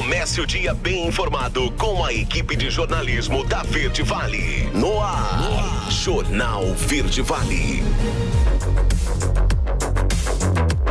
Comece o dia bem informado com a equipe de jornalismo da Verde Vale. No ar, Jornal Verde Vale.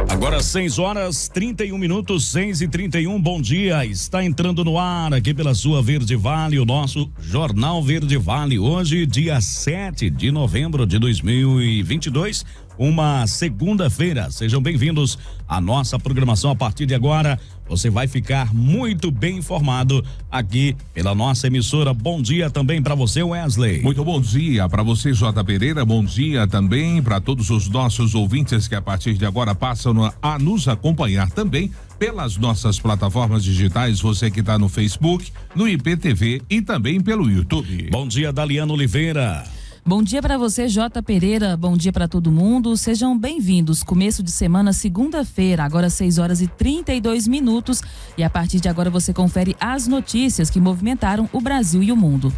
Agora 6h31, 6h31, bom dia, está entrando no ar aqui pela sua Verde Vale, o nosso Jornal Verde Vale, hoje dia 7 de novembro de 2022, uma segunda-feira. Sejam bem-vindos à nossa programação. A partir de agora você vai ficar muito bem informado aqui pela nossa emissora. Bom dia também para você, Wesley. Muito bom dia para você, J. Pereira. Bom dia também para todos os nossos ouvintes que a partir de agora passam a nos acompanhar também pelas nossas plataformas digitais. Você que está no Facebook, no IPTV e também pelo YouTube. Bom dia, Daliana Oliveira. Bom dia para você, J. Pereira. Bom dia para todo mundo. Sejam bem-vindos. Começo de semana, segunda-feira, agora 6h32. E a partir de agora você confere as notícias que movimentaram o Brasil e o mundo.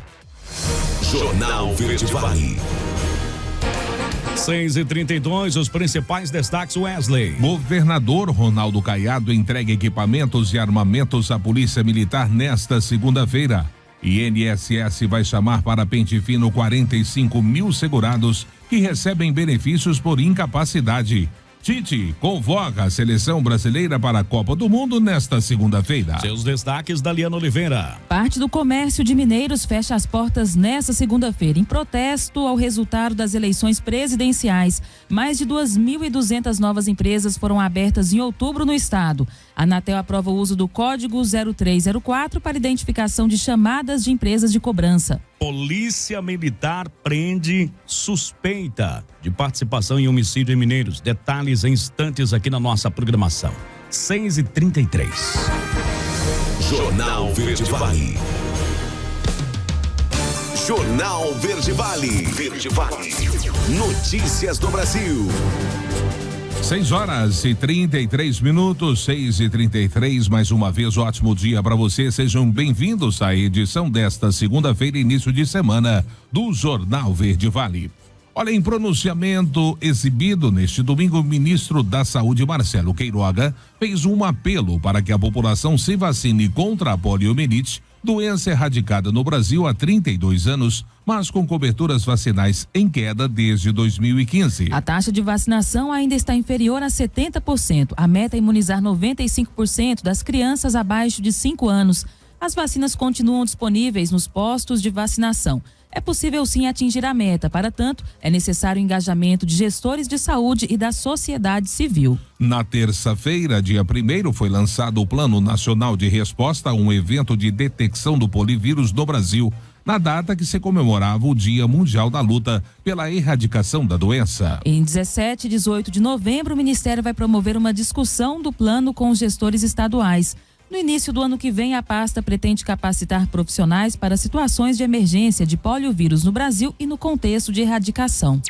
Jornal Verde Vale. 6h32, os principais destaques, Wesley. Governador Ronaldo Caiado entrega equipamentos e armamentos à Polícia Militar nesta segunda-feira. INSS vai chamar para pente fino 45 mil segurados que recebem benefícios por incapacidade. Tite convoca a seleção brasileira para a Copa do Mundo nesta segunda-feira. Seus destaques, Daliana Oliveira. Parte do comércio de Mineiros fecha as portas nesta segunda-feira, em protesto ao resultado das eleições presidenciais. Mais de 2.200 novas empresas foram abertas em outubro no estado. A Anatel aprova o uso do código 0304 para identificação de chamadas de empresas de cobrança. Polícia Militar prende suspeita de participação em homicídio em Mineiros. Detalhes em instantes aqui na nossa programação. 6h33. Jornal Verde Vale. Jornal Verde Vale. Verde Vale. Notícias do Brasil. 6h33, 6h33, mais uma vez, ótimo dia para você. Sejam bem-vindos à edição desta segunda-feira, início de semana, do Jornal Verde Vale. Olha, em pronunciamento exibido neste domingo, o ministro da Saúde, Marcelo Queiroga, fez um apelo para que a população se vacine contra a poliomielite, doença erradicada no Brasil há 32 anos, mas com coberturas vacinais em queda desde 2015. A taxa de vacinação ainda está inferior a 70%. A meta é imunizar 95% das crianças abaixo de 5 anos. As vacinas continuam disponíveis nos postos de vacinação. É possível sim atingir a meta. Para tanto, é necessário o engajamento de gestores de saúde e da sociedade civil. Na terça-feira, dia 1º, foi lançado o Plano Nacional de Resposta a um evento de detecção do polivírus no Brasil, na data que se comemorava o Dia Mundial da Luta pela Erradicação da Doença. Em 17 e 18 de novembro, o Ministério vai promover uma discussão do plano com os gestores estaduais. No início do ano que vem, a pasta pretende capacitar profissionais para situações de emergência de poliovírus no Brasil e no contexto de erradicação.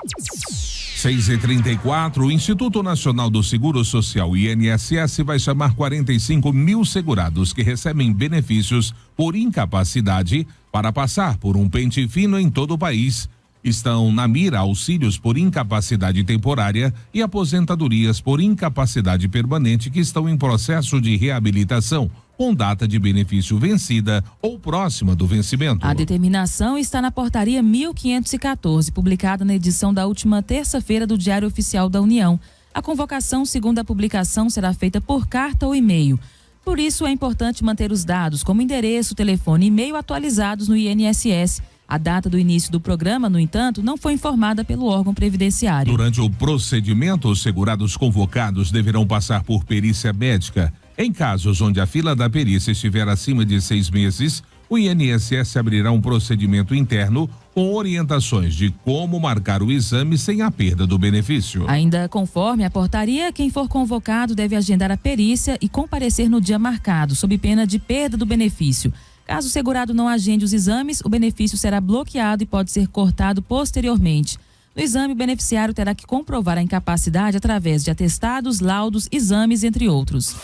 6h34, o Instituto Nacional do Seguro Social, INSS, vai chamar 45 mil segurados que recebem benefícios por incapacidade para passar por um pente fino em todo o país. Estão na mira auxílios por incapacidade temporária e aposentadorias por incapacidade permanente que estão em processo de reabilitação, com data de benefício vencida ou próxima do vencimento. A determinação está na portaria 1514, publicada na edição da última terça-feira do Diário Oficial da União. A convocação, segundo a publicação, será feita por carta ou e-mail. Por isso, é importante manter os dados, como endereço, telefone e e-mail atualizados no INSS. A data do início do programa, no entanto, não foi informada pelo órgão previdenciário. Durante o procedimento, os segurados convocados deverão passar por perícia médica. Em casos onde a fila da perícia estiver acima de 6 meses, o INSS abrirá um procedimento interno com orientações de como marcar o exame sem a perda do benefício. Ainda conforme a portaria, quem for convocado deve agendar a perícia e comparecer no dia marcado, sob pena de perda do benefício. Caso o segurado não agende os exames, o benefício será bloqueado e pode ser cortado posteriormente. No exame, o beneficiário terá que comprovar a incapacidade através de atestados, laudos, exames, entre outros.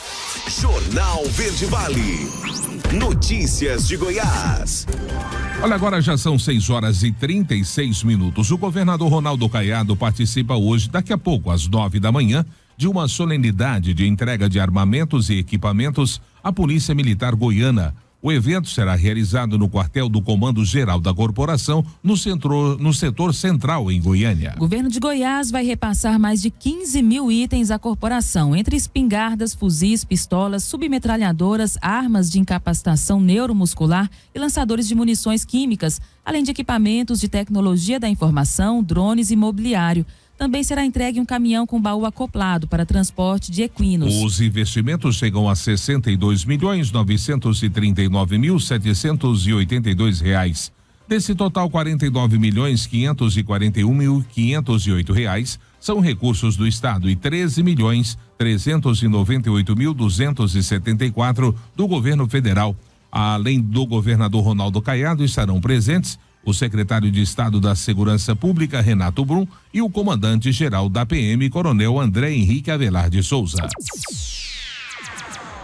Jornal Verde Vale. Notícias de Goiás. Olha, agora já são 6h36. O governador Ronaldo Caiado participa hoje, daqui a pouco, às 9 da manhã, de uma solenidade de entrega de armamentos e equipamentos a Polícia Militar Goiana. O evento será realizado no quartel do Comando Geral da Corporação, no setor central, em Goiânia. O governo de Goiás vai repassar mais de 15 mil itens à corporação, entre espingardas, fuzis, pistolas, submetralhadoras, armas de incapacitação neuromuscular e lançadores de munições químicas, além de equipamentos de tecnologia da informação, drones e mobiliário. Também será entregue um caminhão com baú acoplado para transporte de equinos. Os investimentos chegam a R$62.939.782. Desse total, R$49.541.508 são recursos do Estado e R$13.398.274 do governo federal. Além do governador Ronaldo Caiado, estarão presentes o secretário de Estado da Segurança Pública, Renato Brum, e o comandante-geral da PM, Coronel André Henrique Avelar de Souza.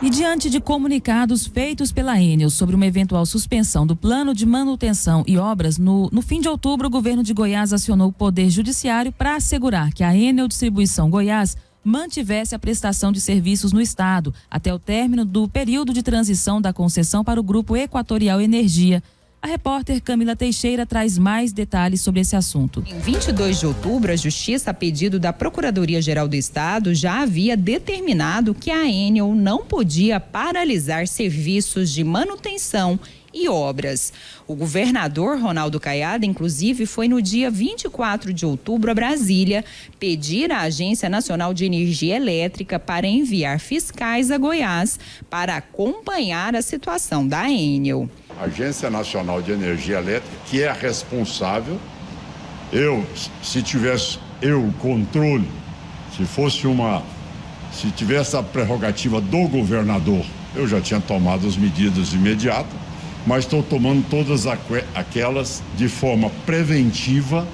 E diante de comunicados feitos pela Enel sobre uma eventual suspensão do plano de manutenção e obras, no fim de outubro, o governo de Goiás acionou o Poder Judiciário para assegurar que a Enel Distribuição Goiás mantivesse a prestação de serviços no estado até o término do período de transição da concessão para o Grupo Equatorial Energia. A repórter Camila Teixeira traz mais detalhes sobre esse assunto. Em 22 de outubro, a Justiça, a pedido da Procuradoria-Geral do Estado, já havia determinado que a Enel não podia paralisar serviços de manutenção e obras. O governador Ronaldo Caiado, inclusive, foi no dia 24 de outubro a Brasília pedir à Agência Nacional de Energia Elétrica para enviar fiscais a Goiás para acompanhar a situação da Enel. A Agência Nacional de Energia Elétrica, que é a responsável, se tivesse o controle, se tivesse a prerrogativa do governador, eu já tinha tomado as medidas imediatas, mas estou tomando todas aquelas de forma preventiva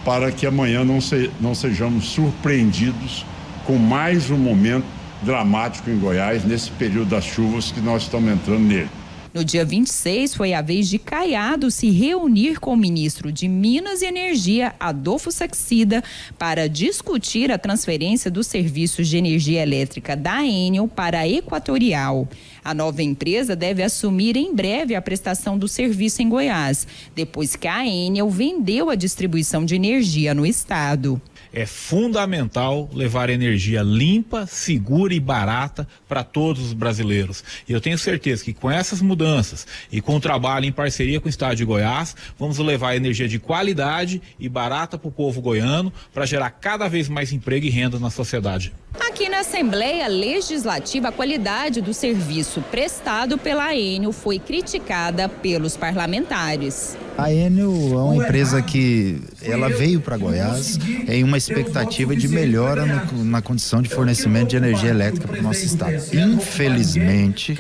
para que amanhã não sejamos surpreendidos com mais um momento dramático em Goiás, nesse período das chuvas que nós estamos entrando nele. No dia 26, foi a vez de Caiado se reunir com o ministro de Minas e Energia, Adolfo Saxida, para discutir a transferência dos serviços de energia elétrica da Enel para a Equatorial. A nova empresa deve assumir em breve a prestação do serviço em Goiás, depois que a Enel vendeu a distribuição de energia no estado. É fundamental levar energia limpa, segura e barata para todos os brasileiros. E eu tenho certeza que com essas mudanças e com o trabalho em parceria com o Estado de Goiás, vamos levar energia de qualidade e barata para o povo goiano para gerar cada vez mais emprego e renda na sociedade. Aqui na Assembleia Legislativa, a qualidade do serviço prestado pela Enel foi criticada pelos parlamentares. A Enel é uma empresa que ela veio para Goiás em uma expectativa de melhora na condição de fornecimento de energia elétrica para o nosso estado. Infelizmente,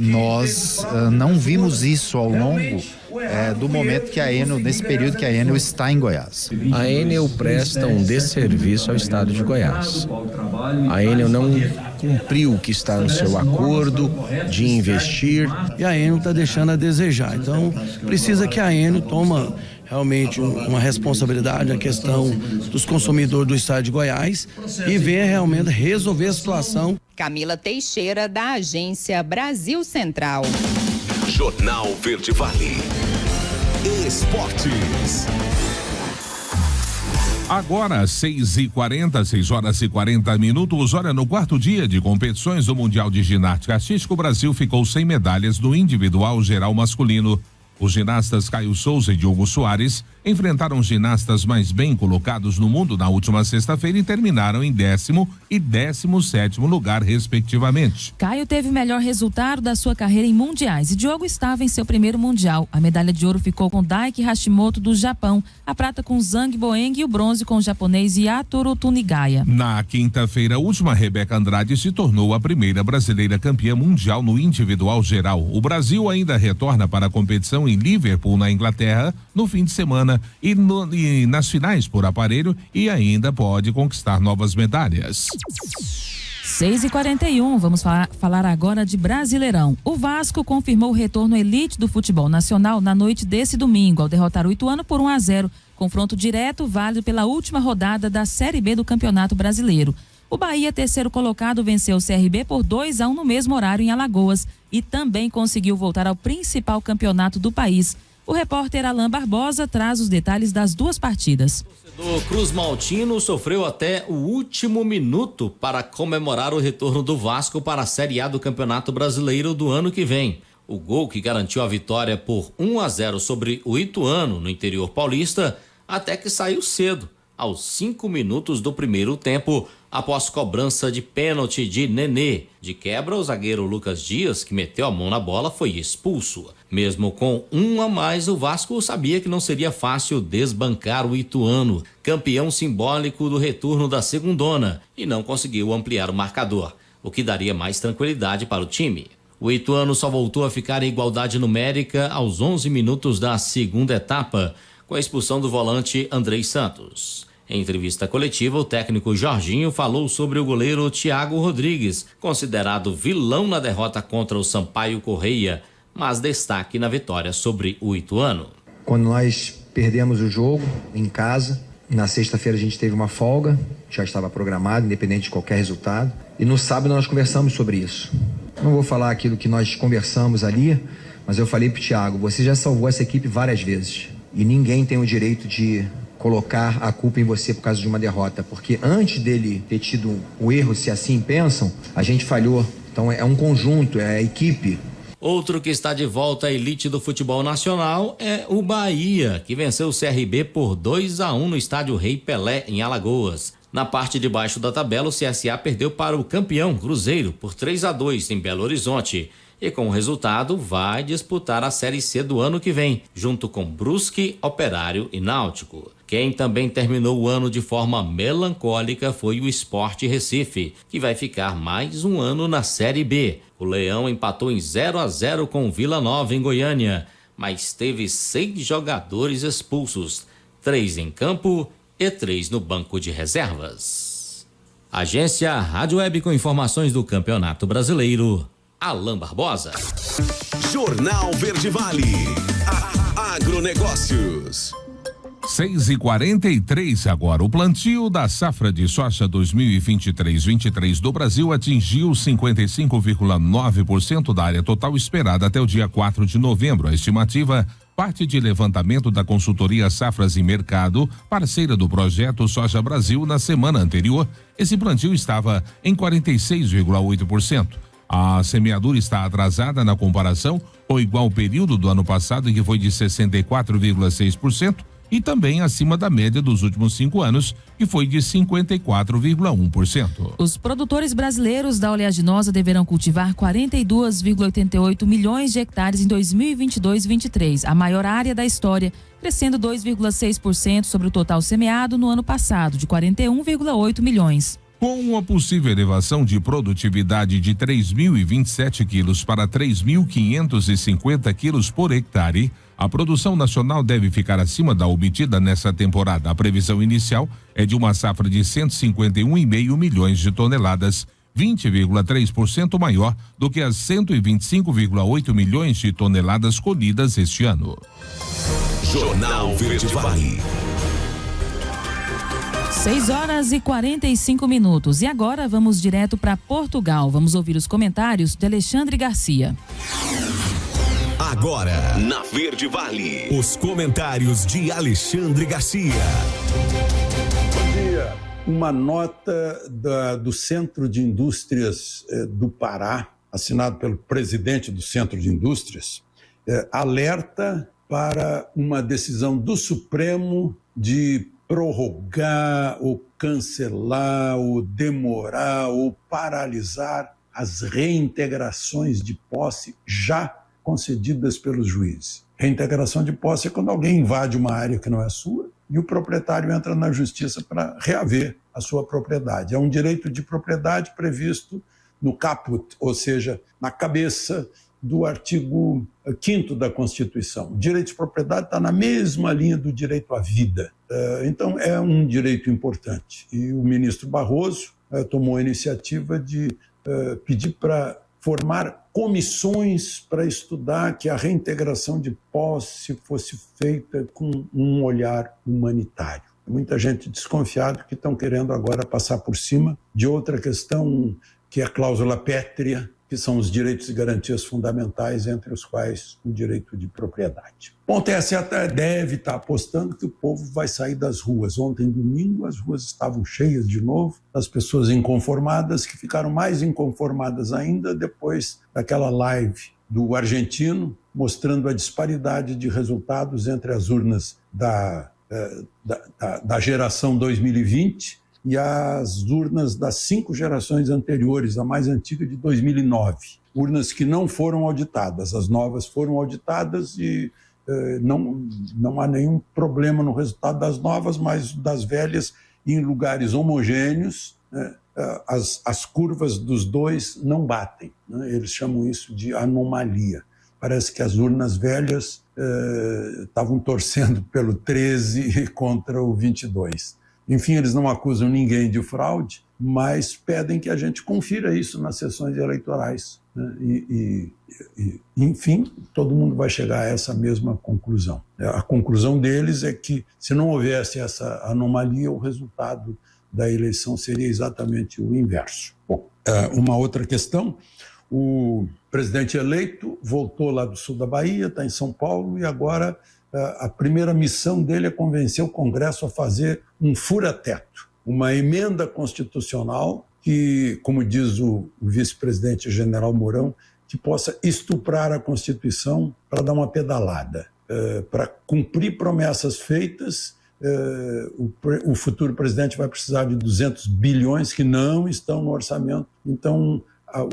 nós não vimos isso ao longo do momento que a Enel, nesse período que a Enel está em Goiás. A Enel presta um desserviço ao estado de Goiás. A Enel não cumpriu o que está no seu acordo de investir. E a Enel está deixando a desejar. Então, precisa que a Enel toma realmente uma responsabilidade na questão dos consumidores do estado de Goiás e venha realmente resolver a situação. Camila Teixeira, da Agência Brasil Central. Jornal Verde Vale. Esportes. Agora, 6h40, 6 horas e 40 minutos. Olha, no quarto dia de competições do Mundial de Ginástica Artística, o Brasil ficou sem medalhas no individual geral masculino. Os ginastas Caio Souza e Diogo Soares enfrentaram ginastas mais bem colocados no mundo na última sexta-feira e terminaram em 10º e 17º lugar, respectivamente. Caio teve o melhor resultado da sua carreira em mundiais e Diogo estava em seu primeiro mundial. A medalha de ouro ficou com Daiki Hashimoto do Japão, a prata com Zhang Boeng e o bronze com o japonês Yatoro Tunigaya. Na quinta-feira última, Rebeca Andrade se tornou a primeira brasileira campeã mundial no individual geral. O Brasil ainda retorna para a competição em Liverpool, na Inglaterra, no fim de semana e nas finais por aparelho, e ainda pode conquistar novas medalhas. 6h41, vamos falar agora de Brasileirão. O Vasco confirmou o retorno elite do futebol nacional na noite desse domingo, ao derrotar o Ituano por 1-0, confronto direto válido pela última rodada da Série B do Campeonato Brasileiro. O Bahia, terceiro colocado, venceu o CRB por 2-1 no mesmo horário em Alagoas e também conseguiu voltar ao principal campeonato do país. O repórter Alain Barbosa traz os detalhes das duas partidas. O torcedor Cruz Maltino sofreu até o último minuto para comemorar o retorno do Vasco para a Série A do Campeonato Brasileiro do ano que vem. O gol que garantiu a vitória por 1-0 sobre o Ituano no interior paulista até que saiu cedo, aos 5 minutos do primeiro tempo, após cobrança de pênalti de Nenê. De quebra, o zagueiro Lucas Dias, que meteu a mão na bola, foi expulso. Mesmo com 1 a mais, o Vasco sabia que não seria fácil desbancar o Ituano, campeão simbólico do retorno da segundona, e não conseguiu ampliar o marcador, o que daria mais tranquilidade para o time. O Ituano só voltou a ficar em igualdade numérica aos 11 minutos da segunda etapa, com a expulsão do volante Andrei Santos. Em entrevista coletiva, o técnico Jorginho falou sobre o goleiro Thiago Rodrigues, considerado vilão na derrota contra o Sampaio Correia, mas destaque na vitória sobre o Ituano. Quando nós perdemos o jogo em casa, na sexta-feira a gente teve uma folga, já estava programado, independente de qualquer resultado, e no sábado nós conversamos sobre isso. Não vou falar aquilo que nós conversamos ali, mas eu falei para o Thiago, você já salvou essa equipe várias vezes, e ninguém tem o direito de colocar a culpa em você por causa de uma derrota, porque antes dele ter tido o erro, se assim pensam, a gente falhou. Então é um conjunto, é a equipe. Outro que está de volta à elite do futebol nacional é o Bahia, que venceu o CRB por 2-1 no estádio Rei Pelé, em Alagoas. Na parte de baixo da tabela, o CSA perdeu para o campeão Cruzeiro por 3-2 em Belo Horizonte. E com o resultado, vai disputar a Série C do ano que vem, junto com Brusque, Operário e Náutico. Quem também terminou o ano de forma melancólica foi o Sport Recife, que vai ficar mais um ano na Série B. O Leão empatou em 0-0 com o Vila Nova em Goiânia, mas teve 6 jogadores expulsos, 3 em campo e 3 no banco de reservas. Agência Rádio Web com informações do Campeonato Brasileiro. Alain Barbosa. Jornal Verde Vale. Agronegócios. 6h43 agora. O plantio da safra de soja 2023-23 do Brasil atingiu 55,9% da área total esperada até o dia 4 de novembro. A estimativa parte de levantamento da consultoria Safras e Mercado, parceira do projeto Soja Brasil. Na semana anterior, esse plantio estava em 46,8%. A semeadura está atrasada na comparação com o igual período do ano passado, que foi de 64,6%, e também acima da média dos últimos 5 anos, que foi de 54,1%. Os produtores brasileiros da oleaginosa deverão cultivar 42,88 milhões de hectares em 2022-23, a maior área da história, crescendo 2,6% sobre o total semeado no ano passado, de 41,8 milhões. Com uma possível elevação de produtividade de 3.027 quilos para 3.550 quilos por hectare, a produção nacional deve ficar acima da obtida nessa temporada. A previsão inicial é de uma safra de 151,5 milhões de toneladas, 20,3% maior do que as 125,8 milhões de toneladas colhidas este ano. Jornal Verde Vale. 6h45. E agora vamos direto para Portugal. Vamos ouvir os comentários de Alexandre Garcia. Agora, na Verde Vale, os comentários de Alexandre Garcia. Bom dia. Uma nota do Centro de Indústrias do Pará, assinado pelo presidente do Centro de Indústrias, alerta para uma decisão do Supremo de prorrogar ou cancelar ou demorar ou paralisar as reintegrações de posse já concedidas pelos juízes. Reintegração de posse é quando alguém invade uma área que não é sua e o proprietário entra na justiça para reaver a sua propriedade. É um direito de propriedade previsto no caput, ou seja, na cabeça do artigo 5º da Constituição. O direito de propriedade está na mesma linha do direito à vida. Então, é um direito importante. E o ministro Barroso tomou a iniciativa de pedir para formar comissões para estudar que a reintegração de posse fosse feita com um olhar humanitário. muita gente desconfiada que estão querendo agora passar por cima de outra questão, que é a cláusula pétrea, que são os direitos e garantias fundamentais, entre os quais o direito de propriedade. Bom, o TSE deve estar apostando que o povo vai sair das ruas. Ontem, domingo, as ruas estavam cheias de novo, as pessoas inconformadas, que ficaram mais inconformadas ainda depois daquela live do argentino, mostrando a disparidade de resultados entre as urnas da geração 2020 e as urnas das 5 gerações anteriores, a mais antiga de 2009. Urnas que não foram auditadas, as novas foram auditadas e não há nenhum problema no resultado das novas, mas das velhas, em lugares homogêneos, né, as curvas dos dois não batem, né? Eles chamam isso de anomalia. Parece que as urnas velhas estavam torcendo pelo 13 contra o 22. Enfim, eles não acusam ninguém de fraude, mas pedem que a gente confira isso nas sessões eleitorais, né? Enfim, todo mundo vai chegar a essa mesma conclusão. A conclusão deles é que, se não houvesse essa anomalia, o resultado da eleição seria exatamente o inverso. Bom, uma outra questão, o presidente eleito voltou lá do sul da Bahia, está em São Paulo, e agora a primeira missão dele é convencer o Congresso a fazer um fura-teto, uma emenda constitucional que, como diz o vice-presidente general Mourão, que possa estuprar a Constituição para dar uma pedalada, para cumprir promessas feitas. O futuro presidente vai precisar de 200 bilhões que não estão no orçamento. Então,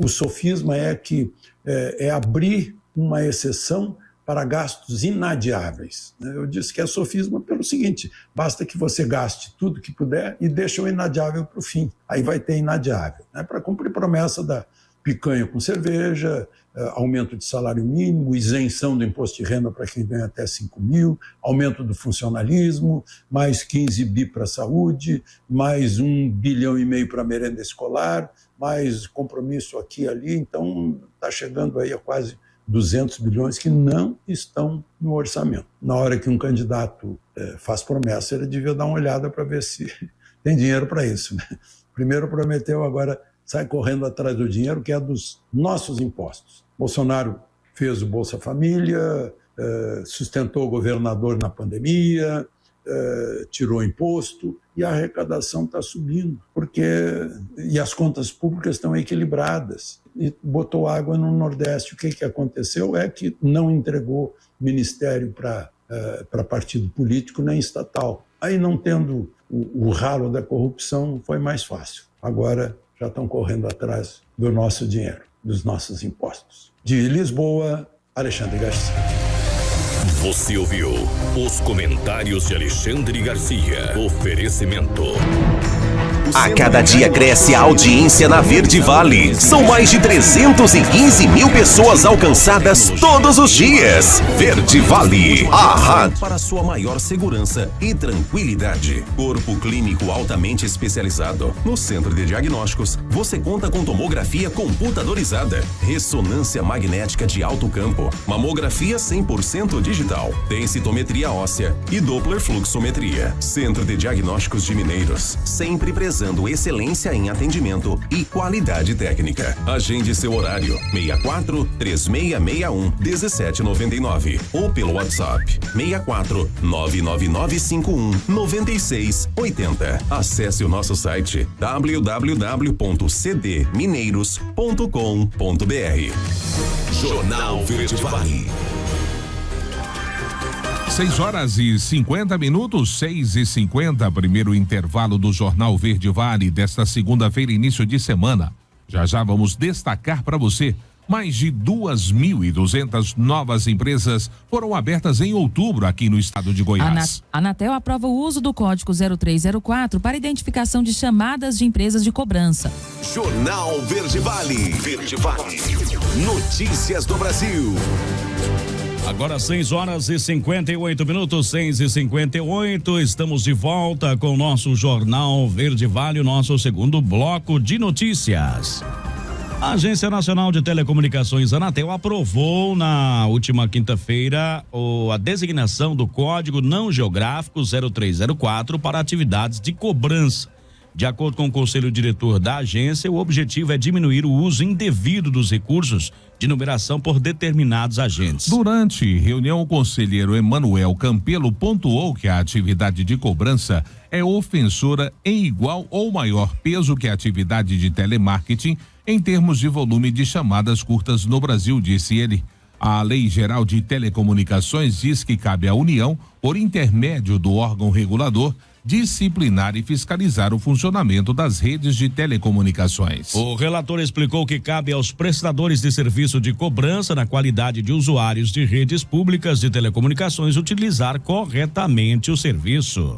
o sofisma é que é abrir uma exceção para gastos inadiáveis. Eu disse que é sofisma pelo seguinte: basta que você gaste tudo que puder e deixe o inadiável para o fim. Aí vai ter inadiável, né? Para cumprir promessa da picanha com cerveja, aumento de salário mínimo, isenção do imposto de renda para quem ganha até 5 mil, aumento do funcionalismo, mais 15 bi para a saúde, mais 1,5 bilhão para a merenda escolar, mais compromisso aqui e ali. Então, está chegando aí a quase 200 bilhões que não estão no orçamento. Na hora que um candidato faz promessa, ele devia dar uma olhada para ver se tem dinheiro para isso, né? Primeiro prometeu, agora sai correndo atrás do dinheiro, que é dos nossos impostos. Bolsonaro fez o Bolsa Família, sustentou o governador na pandemia, tirou imposto, e a arrecadação está subindo, e as contas públicas estão equilibradas. E botou água no Nordeste. O que aconteceu é que não entregou ministério para partido político nem estatal. Aí, não tendo o ralo da corrupção, foi mais fácil. Agora já estão correndo atrás do nosso dinheiro, dos nossos impostos. De Lisboa, Alexandre Garcia. Você ouviu os comentários de Alexandre Garcia. Oferecimento. A cada dia cresce a audiência na Verde Vale. São mais de 315 mil pessoas alcançadas todos os dias. Verde Vale, a rádio para sua maior segurança e tranquilidade. Corpo clínico altamente especializado. No Centro de Diagnósticos, você conta com tomografia computadorizada, ressonância magnética de alto campo, mamografia 100% digital, densitometria óssea e Doppler fluxometria. Centro de Diagnósticos de Mineiros, sempre prezando excelência em atendimento e qualidade técnica. Agende seu horário 64 3661 1799 ou pelo WhatsApp 64 99951 9680. Acesse o nosso site www.cdmineiros.com.br. Jornal Verde Vale. 6h50, 6h50, primeiro intervalo do Jornal Verde Vale desta segunda-feira, início de semana. Já vamos destacar para você: mais de 2.200 novas empresas foram abertas em outubro aqui no estado de Goiás. A Anatel aprova o uso do código 0304 para identificação de chamadas de empresas de cobrança. Jornal Verde Vale. Verde Vale. Notícias do Brasil. Agora 6h58, 6h58, estamos de volta com o nosso Jornal Verde Vale, o nosso segundo bloco de notícias. A Agência Nacional de Telecomunicações, Anatel, aprovou na última quinta-feira a designação do código não geográfico 0304 para atividades de cobrança. De acordo com o conselho diretor da agência, o objetivo é diminuir o uso indevido dos recursos de numeração por determinados agentes. Durante reunião, o conselheiro Emanuel Campelo pontuou que a atividade de cobrança é ofensora em igual ou maior peso que a atividade de telemarketing em termos de volume de chamadas curtas no Brasil, disse ele. A Lei Geral de Telecomunicações diz que cabe à União, por intermédio do órgão regulador, disciplinar e fiscalizar o funcionamento das redes de telecomunicações. O relator explicou que cabe aos prestadores de serviço de cobrança na qualidade de usuários de redes públicas de telecomunicações utilizar corretamente o serviço.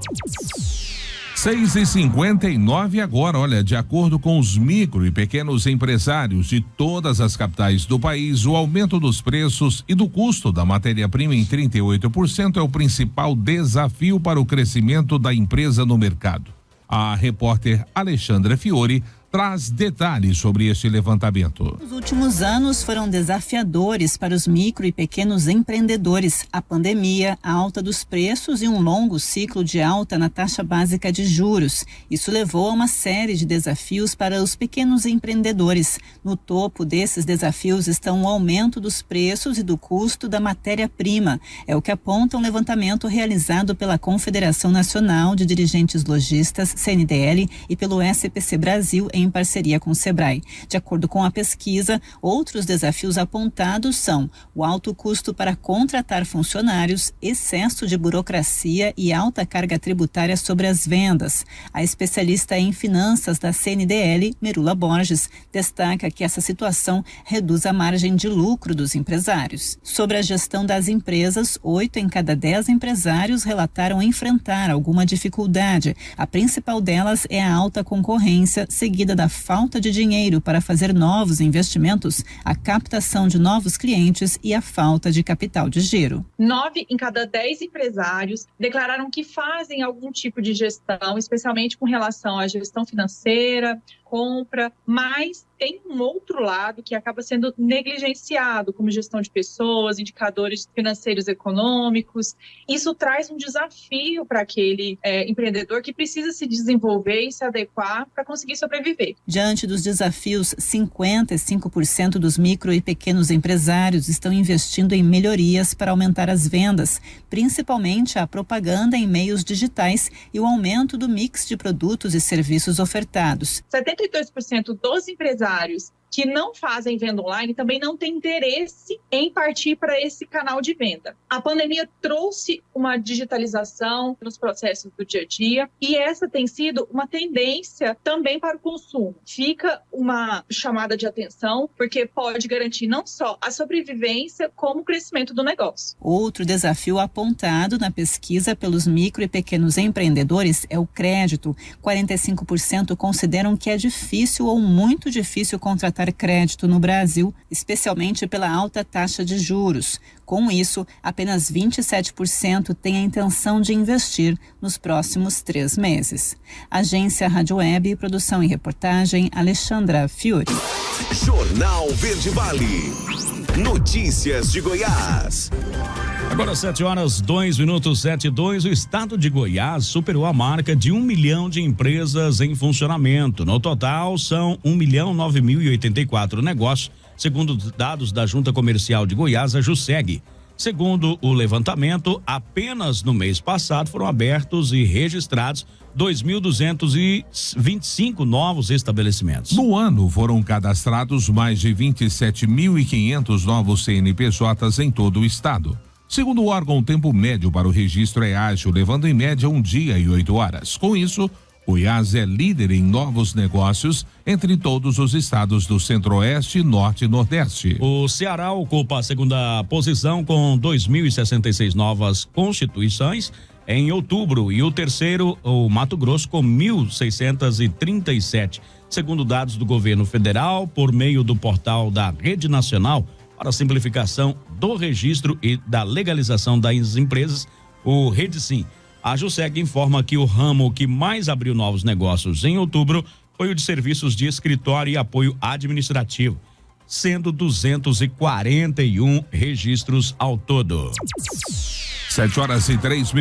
6h59 agora, olha, de acordo com os micro e pequenos empresários de todas as capitais do país, o aumento dos preços e do custo da matéria-prima em 38% é o principal desafio para o crescimento da empresa no mercado. A repórter Alexandra Fiore traz detalhes sobre este levantamento. Os últimos anos foram desafiadores para os micro e pequenos empreendedores. A pandemia, a alta dos preços e um longo ciclo de alta na taxa básica de juros. Isso levou a uma série de desafios para os pequenos empreendedores. No topo desses desafios estão o aumento dos preços e do custo da matéria-prima. É o que aponta um levantamento realizado pela Confederação Nacional de Dirigentes Lojistas, CNDL, e pelo SPC Brasil, em parceria com o Sebrae. De acordo com a pesquisa, outros desafios apontados são o alto custo para contratar funcionários, excesso de burocracia e alta carga tributária sobre as vendas. A especialista em finanças da CNDL, Merula Borges, destaca que essa situação reduz a margem de lucro dos empresários. Sobre a gestão das empresas, 8 em cada 10 empresários relataram enfrentar alguma dificuldade. A principal delas é a alta concorrência, seguida da falta de dinheiro para fazer novos investimentos, a captação de novos clientes e a falta de capital de giro. 9 em cada 10 empresários declararam que fazem algum tipo de gestão, especialmente com relação à gestão financeira, compra, mas tem um outro lado que acaba sendo negligenciado, como gestão de pessoas, indicadores financeiros econômicos. Isso traz um desafio para aquele empreendedor que precisa se desenvolver e se adequar para conseguir sobreviver. Diante dos desafios, 55% dos micro e pequenos empresários estão investindo em melhorias para aumentar as vendas, principalmente a propaganda em meios digitais e o aumento do mix de produtos e serviços ofertados. 72% dos empresários que não fazem venda online também não têm interesse em partir para esse canal de venda. A pandemia trouxe uma digitalização nos processos do dia a dia e essa tem sido uma tendência também para o consumo. Fica uma chamada de atenção porque pode garantir não só a sobrevivência como o crescimento do negócio. Outro desafio apontado na pesquisa pelos micro e pequenos empreendedores é o crédito. 45% consideram que é difícil ou muito difícil contratar crédito no Brasil, especialmente pela alta taxa de juros. Com isso, apenas 27% têm a intenção de investir nos próximos 3 meses. Agência Rádio Web, produção e reportagem, Alexandra Fiore. Jornal Verde Vale. Notícias de Goiás. Agora 7h02, 7:02, o estado de Goiás superou a marca de 1 milhão de empresas em funcionamento. No total, são 1.009.084 negócios, segundo dados da Junta Comercial de Goiás, a JUSEG. Segundo o levantamento, apenas no mês passado foram abertos e registrados 2.225 novos estabelecimentos. No ano, foram cadastrados mais de 27.500 novos CNPJs em todo o estado. Segundo o órgão, o tempo médio para o registro é ágil, levando em média 1 dia e 8 horas. Com isso, Goiás é líder em novos negócios entre todos os estados do Centro-Oeste, Norte e Nordeste. O Ceará ocupa a segunda posição com 2.066 novas constituições em outubro e o terceiro, o Mato Grosso, com 1.637. Segundo dados do governo federal, por meio do portal da Rede Nacional para a Simplificação do Registro e da Legalização das Empresas, o REDSIM, a JUSEG informa que o ramo que mais abriu novos negócios em outubro foi o de serviços de escritório e apoio administrativo, sendo 241 registros ao todo. 7h03,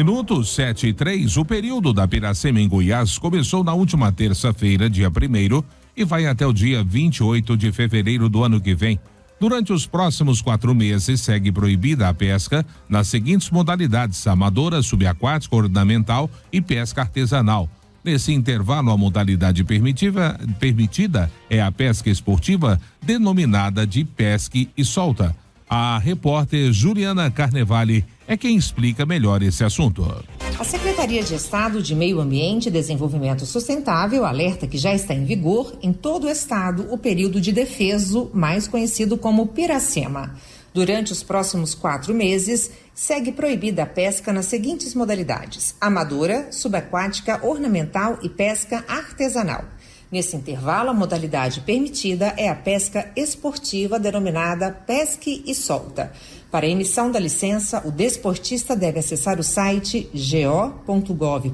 7h03. O período da Piracema em Goiás começou na última terça-feira, dia 1º, e vai até o dia 28 de fevereiro do ano que vem. Durante os próximos 4 meses, segue proibida a pesca nas seguintes modalidades: amadora, subaquática, ornamental e pesca artesanal. Nesse intervalo, a modalidade permitida é a pesca esportiva, denominada de pesque e solta. A repórter Juliana Carnevale é quem explica melhor esse assunto. A Secretaria de Estado de Meio Ambiente e Desenvolvimento Sustentável alerta que já está em vigor em todo o estado o período de defeso, mais conhecido como Piracema. Durante os próximos 4 meses, segue proibida a pesca nas seguintes modalidades: amadora, subaquática, ornamental e pesca artesanal. Nesse intervalo, a modalidade permitida é a pesca esportiva, denominada pesque e solta. Para a emissão da licença, o desportista deve acessar o site go.gov.br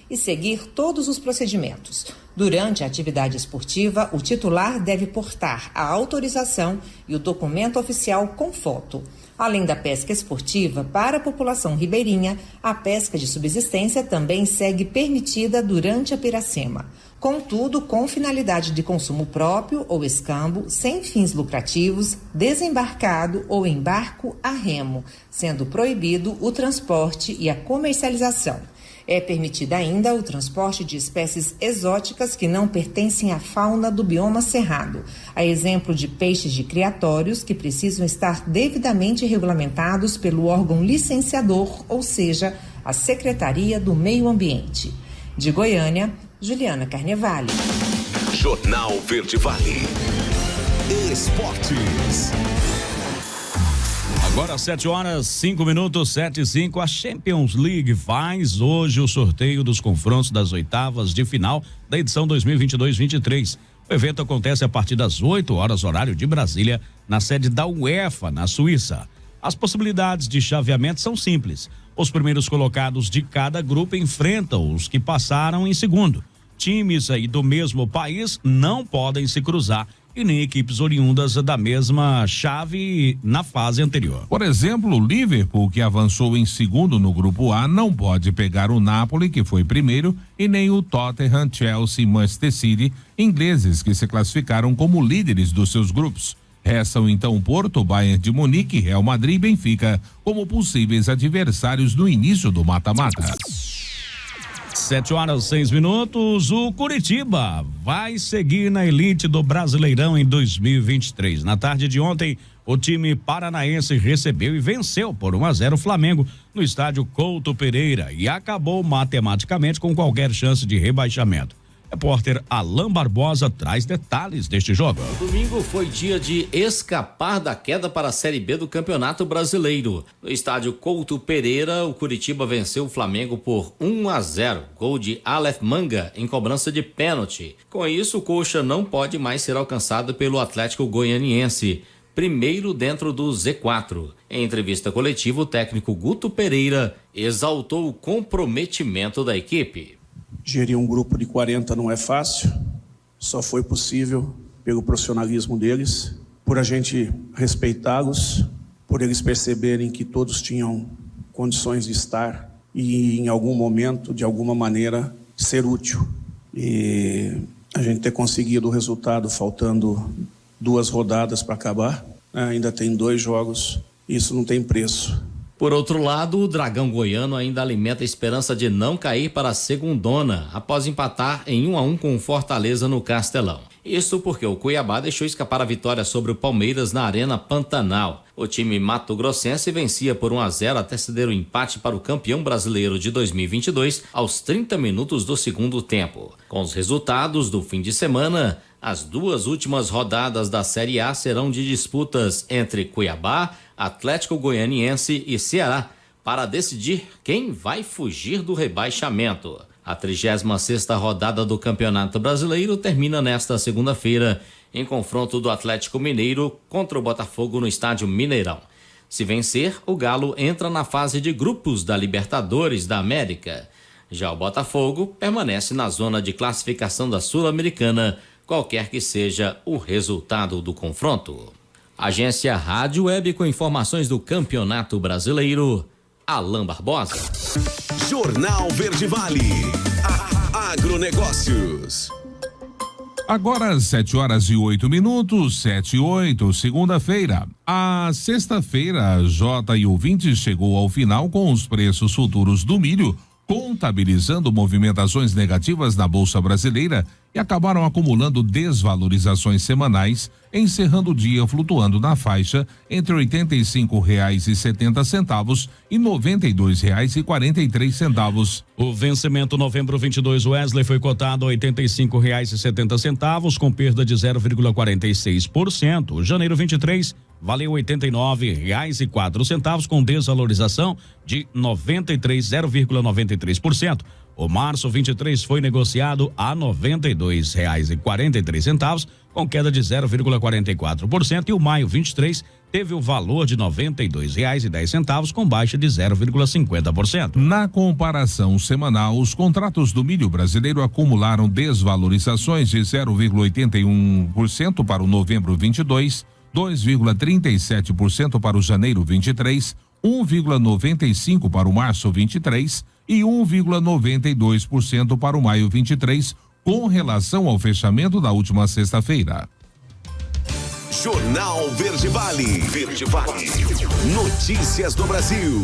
e seguir todos os procedimentos. Durante a atividade esportiva, o titular deve portar a autorização e o documento oficial com foto. Além da pesca esportiva, para a população ribeirinha, a pesca de subsistência também segue permitida durante a Piracema. Contudo, com finalidade de consumo próprio ou escambo, sem fins lucrativos, desembarcado ou em barco a remo, sendo proibido o transporte e a comercialização. É permitido ainda o transporte de espécies exóticas que não pertencem à fauna do bioma cerrado, a exemplo de peixes de criatórios que precisam estar devidamente regulamentados pelo órgão licenciador, ou seja, a Secretaria do Meio Ambiente. De Goiânia, Juliana Carnevale. Jornal Verde Vale. Esportes. Agora 7h05, 7h05, a Champions League faz hoje o sorteio dos confrontos das oitavas de final da edição 2022-23. O evento acontece a partir das 8 horas, horário de Brasília, na sede da UEFA, na Suíça. As possibilidades de chaveamento são simples. Os primeiros colocados de cada grupo enfrentam os que passaram em segundo. Times aí do mesmo país não podem se cruzar e nem equipes oriundas da mesma chave na fase anterior. Por exemplo, o Liverpool, que avançou em segundo no grupo A, não pode pegar o Napoli, que foi primeiro, e nem o Tottenham, Chelsea e Manchester City, ingleses que se classificaram como líderes dos seus grupos. Restam então Porto, Bayern de Munique, Real Madrid e Benfica como possíveis adversários no início do mata-mata. 7h06, o Curitiba vai seguir na elite do Brasileirão em 2023. Na tarde de ontem, o time paranaense recebeu e venceu por 1-0 o Flamengo no estádio Couto Pereira e acabou matematicamente com qualquer chance de rebaixamento. Repórter Alain Barbosa traz detalhes deste jogo. O domingo foi dia de escapar da queda para a Série B do Campeonato Brasileiro. No estádio Couto Pereira, o Curitiba venceu o Flamengo por 1-0. Gol de Aleph Manga em cobrança de pênalti. Com isso, o Coxa não pode mais ser alcançado pelo Atlético Goianiense, primeiro dentro do Z4. Em entrevista coletiva, o técnico Guto Pereira exaltou o comprometimento da equipe. Gerir um grupo de 40 não é fácil, só foi possível pelo profissionalismo deles, por a gente respeitá-los, por eles perceberem que todos tinham condições de estar e em algum momento, de alguma maneira, ser útil. E a gente ter conseguido o resultado faltando 2 rodadas para acabar, ainda tem 2 jogos, isso não tem preço. Por outro lado, o Dragão Goiano ainda alimenta a esperança de não cair para a segundona, após empatar em 1-1 com o Fortaleza no Castelão. Isso porque o Cuiabá deixou escapar a vitória sobre o Palmeiras na Arena Pantanal. O time mato-grossense vencia por 1-0 até ceder o empate para o campeão brasileiro de 2022 aos 30 minutos do segundo tempo. Com os resultados do fim de semana, as 2 últimas rodadas da Série A serão de disputas entre Cuiabá, Atlético Goianiense e Ceará para decidir quem vai fugir do rebaixamento. A 36ª rodada do Campeonato Brasileiro termina nesta segunda-feira em confronto do Atlético Mineiro contra o Botafogo no estádio Mineirão. Se vencer, o Galo entra na fase de grupos da Libertadores da América. Já o Botafogo permanece na zona de classificação da Sul-Americana, qualquer que seja o resultado do confronto. Agência Rádio Web com informações do Campeonato Brasileiro, Alain Barbosa. Jornal Verde Vale. Agronegócios. Agora 7h08, 7h08, segunda-feira. A sexta-feira, J&O20 chegou ao final com os preços futuros do milho, contabilizando movimentações negativas na Bolsa Brasileira e acabaram acumulando desvalorizações semanais, encerrando o dia flutuando na faixa entre R$ 85,70 e R$ 92,43. O vencimento novembro 22 Wesley foi cotado a R$ 85,70, com perda de 0,46%. Janeiro 23 valeu R$ 89,04, com desvalorização de 0,93%. O março 23 foi negociado a R$ 92,43, com queda de 0,44%, e o maio 23 teve o valor de R$ 92,10, com baixa de 0,50%. Na comparação semanal, os contratos do milho brasileiro acumularam desvalorizações de 0,81% para o novembro 22, 2,37% para o janeiro 23, 1,95% para o março 23 e 1,92% para o maio 23, com relação ao fechamento da última sexta-feira. Jornal Verde Vale. Verde Vale. Notícias do Brasil.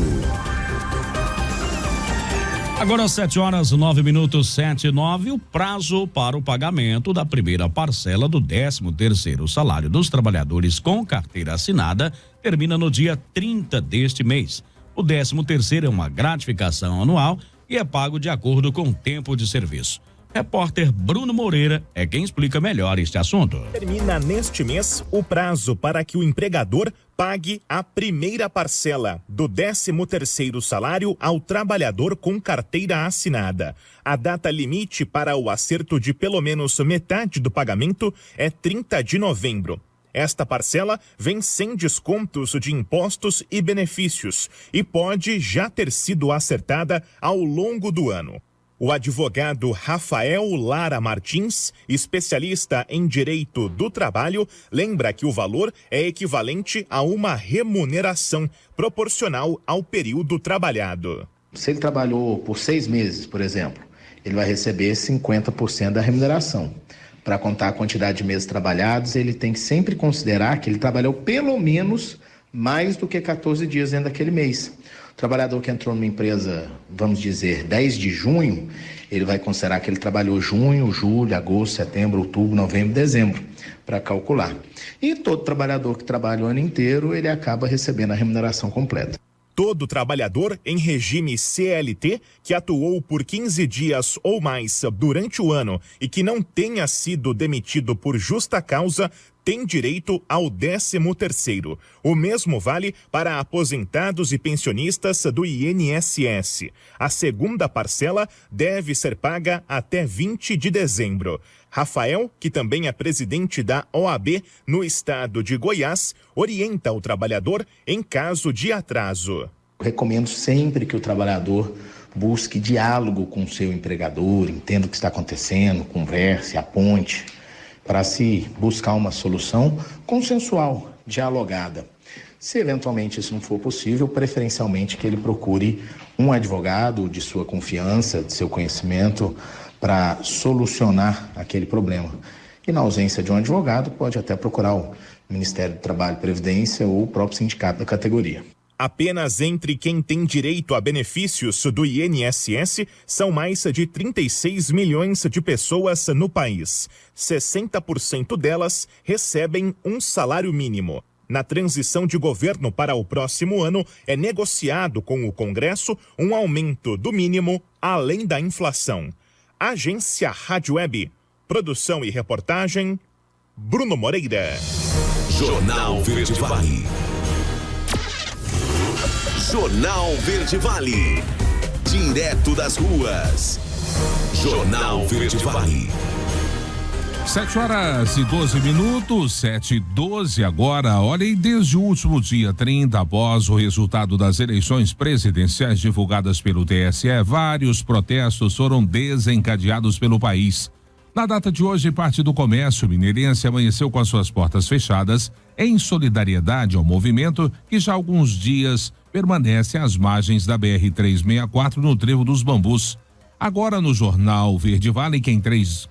Agora 7h09, 7h09, o prazo para o pagamento da primeira parcela do 13º salário dos trabalhadores com carteira assinada termina no dia 30 deste mês. O 13º é uma gratificação anual e é pago de acordo com o tempo de serviço. Repórter Bruno Moreira é quem explica melhor este assunto. Termina neste mês o prazo para que o empregador pague a primeira parcela do 13º salário ao trabalhador com carteira assinada. A data limite para o acerto de pelo menos metade do pagamento é 30 de novembro. Esta parcela vem sem descontos de impostos e benefícios e pode já ter sido acertada ao longo do ano. O advogado Rafael Lara Martins, especialista em direito do trabalho, lembra que o valor é equivalente a uma remuneração proporcional ao período trabalhado. Se ele trabalhou por 6 meses, por exemplo, ele vai receber 50% da remuneração. Para contar a quantidade de meses trabalhados, ele tem que sempre considerar que ele trabalhou pelo menos mais do que 14 dias dentro daquele mês. O trabalhador que entrou numa empresa, vamos dizer, 10 de junho, ele vai considerar que ele trabalhou junho, julho, agosto, setembro, outubro, novembro, dezembro, para calcular. E todo trabalhador que trabalha o ano inteiro, ele acaba recebendo a remuneração completa. Todo trabalhador em regime CLT que atuou por 15 dias ou mais durante o ano e que não tenha sido demitido por justa causa tem direito ao 13º. O mesmo vale para aposentados e pensionistas do INSS. A segunda parcela deve ser paga até 20 de dezembro. Rafael, que também é presidente da OAB no estado de Goiás, orienta o trabalhador em caso de atraso. Recomendo sempre que o trabalhador busque diálogo com o seu empregador, entenda o que está acontecendo, converse, aponte, para se buscar uma solução consensual, dialogada. Se eventualmente isso não for possível, preferencialmente que ele procure um advogado de sua confiança, de seu conhecimento, para solucionar aquele problema. E na ausência de um advogado, pode até procurar o Ministério do Trabalho e Previdência ou o próprio sindicato da categoria. Apenas entre quem tem direito a benefícios do INSS são mais de 36 milhões de pessoas no país. 60% delas recebem um salário mínimo. Na transição de governo para o próximo ano, é negociado com o Congresso um aumento do mínimo além da inflação. Agência Rádio Web. Produção e reportagem, Bruno Moreira. Jornal Verde Vale. Jornal Verde Vale. Direto das ruas. Jornal Verde Vale. 7h12, 7h12 agora. Olha, e desde o último dia 30, após o resultado das eleições presidenciais divulgadas pelo TSE, vários protestos foram desencadeados pelo país. Na data de hoje, parte do comércio mineirense amanheceu com as suas portas fechadas em solidariedade ao movimento que já há alguns dias permanece às margens da BR-364 no Trevo dos Bambus. Agora no Jornal Verde Vale, quem traz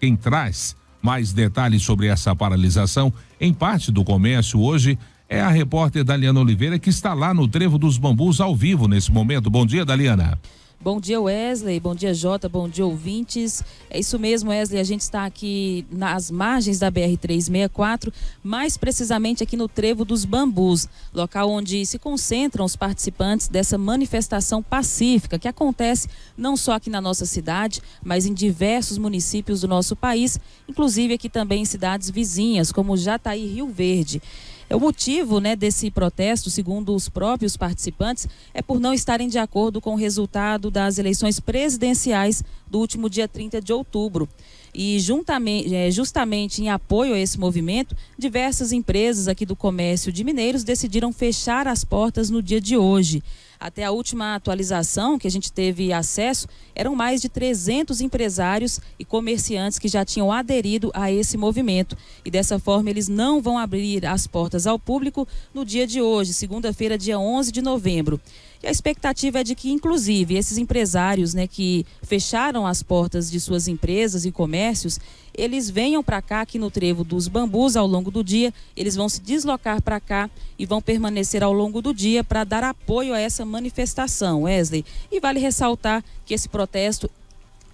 mais detalhes sobre essa paralisação em parte do comércio hoje é a repórter Daliana Oliveira, que está lá no Trevo dos Bambus ao vivo nesse momento. Bom dia, Daliana. Bom dia, Wesley. Bom dia, Jota. Bom dia, ouvintes. É isso mesmo, Wesley. A gente está aqui nas margens da BR-364, mais precisamente aqui no Trevo dos Bambus, local onde se concentram os participantes dessa manifestação pacífica que acontece não só aqui na nossa cidade, mas em diversos municípios do nosso país, inclusive aqui também em cidades vizinhas, como Jataí e Rio Verde. O motivo, desse protesto, segundo os próprios participantes, é por não estarem de acordo com o resultado das eleições presidenciais do último dia 30 de outubro. E justamente em apoio a esse movimento, diversas empresas aqui do comércio de Mineiros decidiram fechar as portas no dia de hoje. Até a última atualização que a gente teve acesso, eram mais de 300 empresários e comerciantes que já tinham aderido a esse movimento. E dessa forma eles não vão abrir as portas ao público no dia de hoje, segunda-feira, dia 11 de novembro. E a expectativa é de que, inclusive, esses empresários, que fecharam as portas de suas empresas e comércios, eles venham para cá, aqui no Trevo dos Bambus, ao longo do dia. Eles vão se deslocar para cá e vão permanecer ao longo do dia para dar apoio a essa manifestação, Wesley. E vale ressaltar que esse protesto,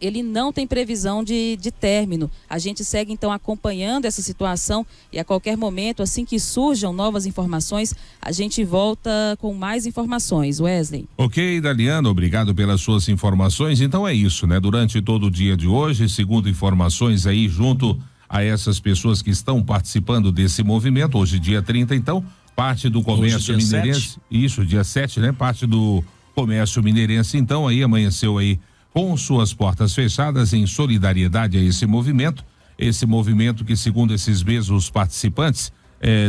ele não tem previsão de término. A gente segue então acompanhando essa situação e a qualquer momento, assim que surjam novas informações, a gente volta com mais informações, Wesley. Ok, Daliana, obrigado pelas suas informações. Então é isso, Durante todo o dia de hoje, segundo informações aí junto a essas pessoas que estão participando desse movimento, hoje dia 30, então, parte do comércio mineirense, 7. Isso, dia 7, parte do comércio mineirense, então aí amanheceu aí com suas portas fechadas em solidariedade a esse movimento que, segundo esses mesmos participantes,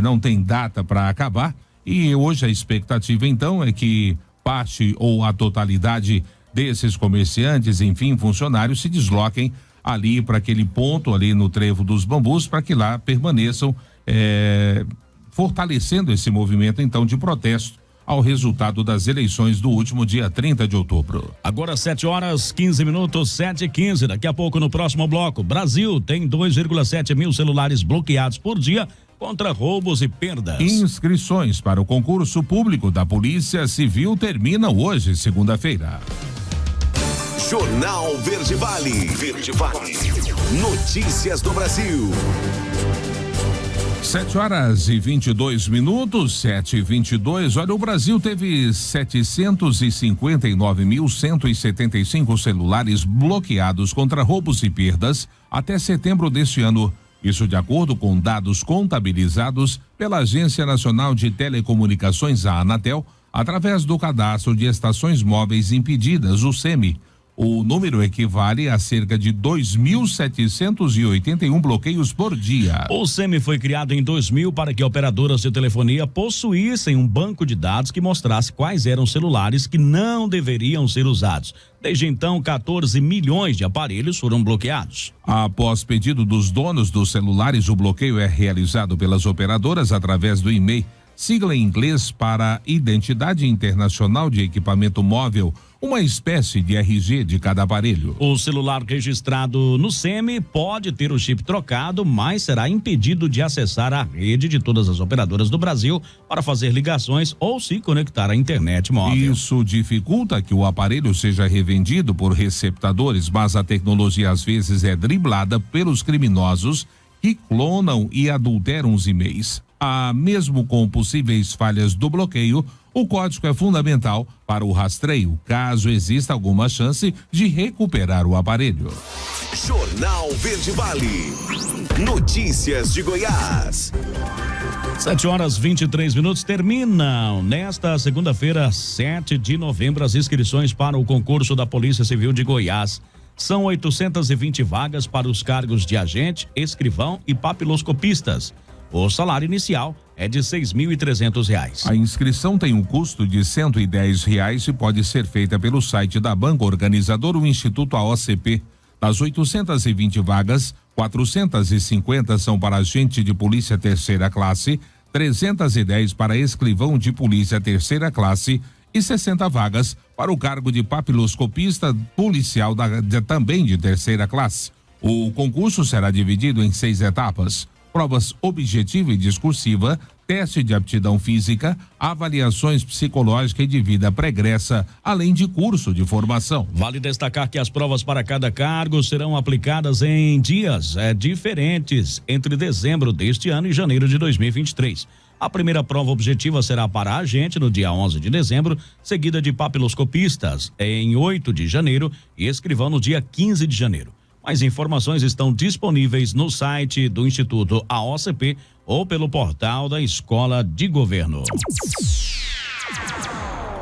não tem data para acabar, e hoje a expectativa então é que parte ou a totalidade desses comerciantes, enfim, funcionários, se desloquem ali para aquele ponto ali no Trevo dos Bambus, para que lá permaneçam fortalecendo esse movimento então de protesto ao resultado das eleições do último dia 30 de outubro. Agora 7h15, 7h15. Daqui a pouco no próximo bloco, Brasil tem 2,7 mil celulares bloqueados por dia contra roubos e perdas. Inscrições para o concurso público da Polícia Civil terminam hoje, segunda-feira. Jornal Verde Vale. Verde Vale. Notícias do Brasil. 7h22, 7h22. Olha, o Brasil teve 759.175 celulares bloqueados contra roubos e perdas até setembro deste ano. Isso de acordo com dados contabilizados pela Agência Nacional de Telecomunicações, a Anatel, através do Cadastro de Estações Móveis Impedidas, o SEMI. O número equivale a cerca de 2.781 bloqueios por dia. O SEMI foi criado em 2000 para que operadoras de telefonia possuíssem um banco de dados que mostrasse quais eram os celulares que não deveriam ser usados. Desde então, 14 milhões de aparelhos foram bloqueados. Após pedido dos donos dos celulares, o bloqueio é realizado pelas operadoras através do e-mail, sigla em inglês para Identidade Internacional de Equipamento Móvel, uma espécie de RG de cada aparelho. O celular registrado no SEMI pode ter o chip trocado, mas será impedido de acessar a rede de todas as operadoras do Brasil para fazer ligações ou se conectar à internet móvel. Isso dificulta que o aparelho seja revendido por receptadores, mas a tecnologia às vezes é driblada pelos criminosos que clonam e adulteram os e-mails. Mesmo com possíveis falhas do bloqueio, o código é fundamental para o rastreio, caso exista alguma chance de recuperar o aparelho. Jornal Verde Vale. Notícias de Goiás. 7h23. Terminam nesta segunda-feira, 7 de novembro, as inscrições para o concurso da Polícia Civil de Goiás. São 820 vagas para os cargos de agente, escrivão e papiloscopistas. O salário inicial é de R$ 6.300. A inscrição tem um custo de R$ 110 e pode ser feita pelo site da banca organizadora, o Instituto AOCP. Das 820 vagas, 450 são para agente de polícia terceira classe, 310 para escrivão de polícia terceira classe e 60 vagas para o cargo de papiloscopista policial também de terceira classe. O concurso será dividido em 6 etapas: provas objetiva e discursiva, teste de aptidão física, avaliações psicológica e de vida pregressa, além de curso de formação. Vale destacar que as provas para cada cargo serão aplicadas em dias diferentes entre dezembro deste ano e janeiro de 2023. A primeira prova objetiva será para agente no dia 11 de dezembro, seguida de papiloscopistas em 8 de janeiro e escrivão no dia 15 de janeiro. Mais informações estão disponíveis no site do Instituto AOCP ou pelo portal da Escola de Governo.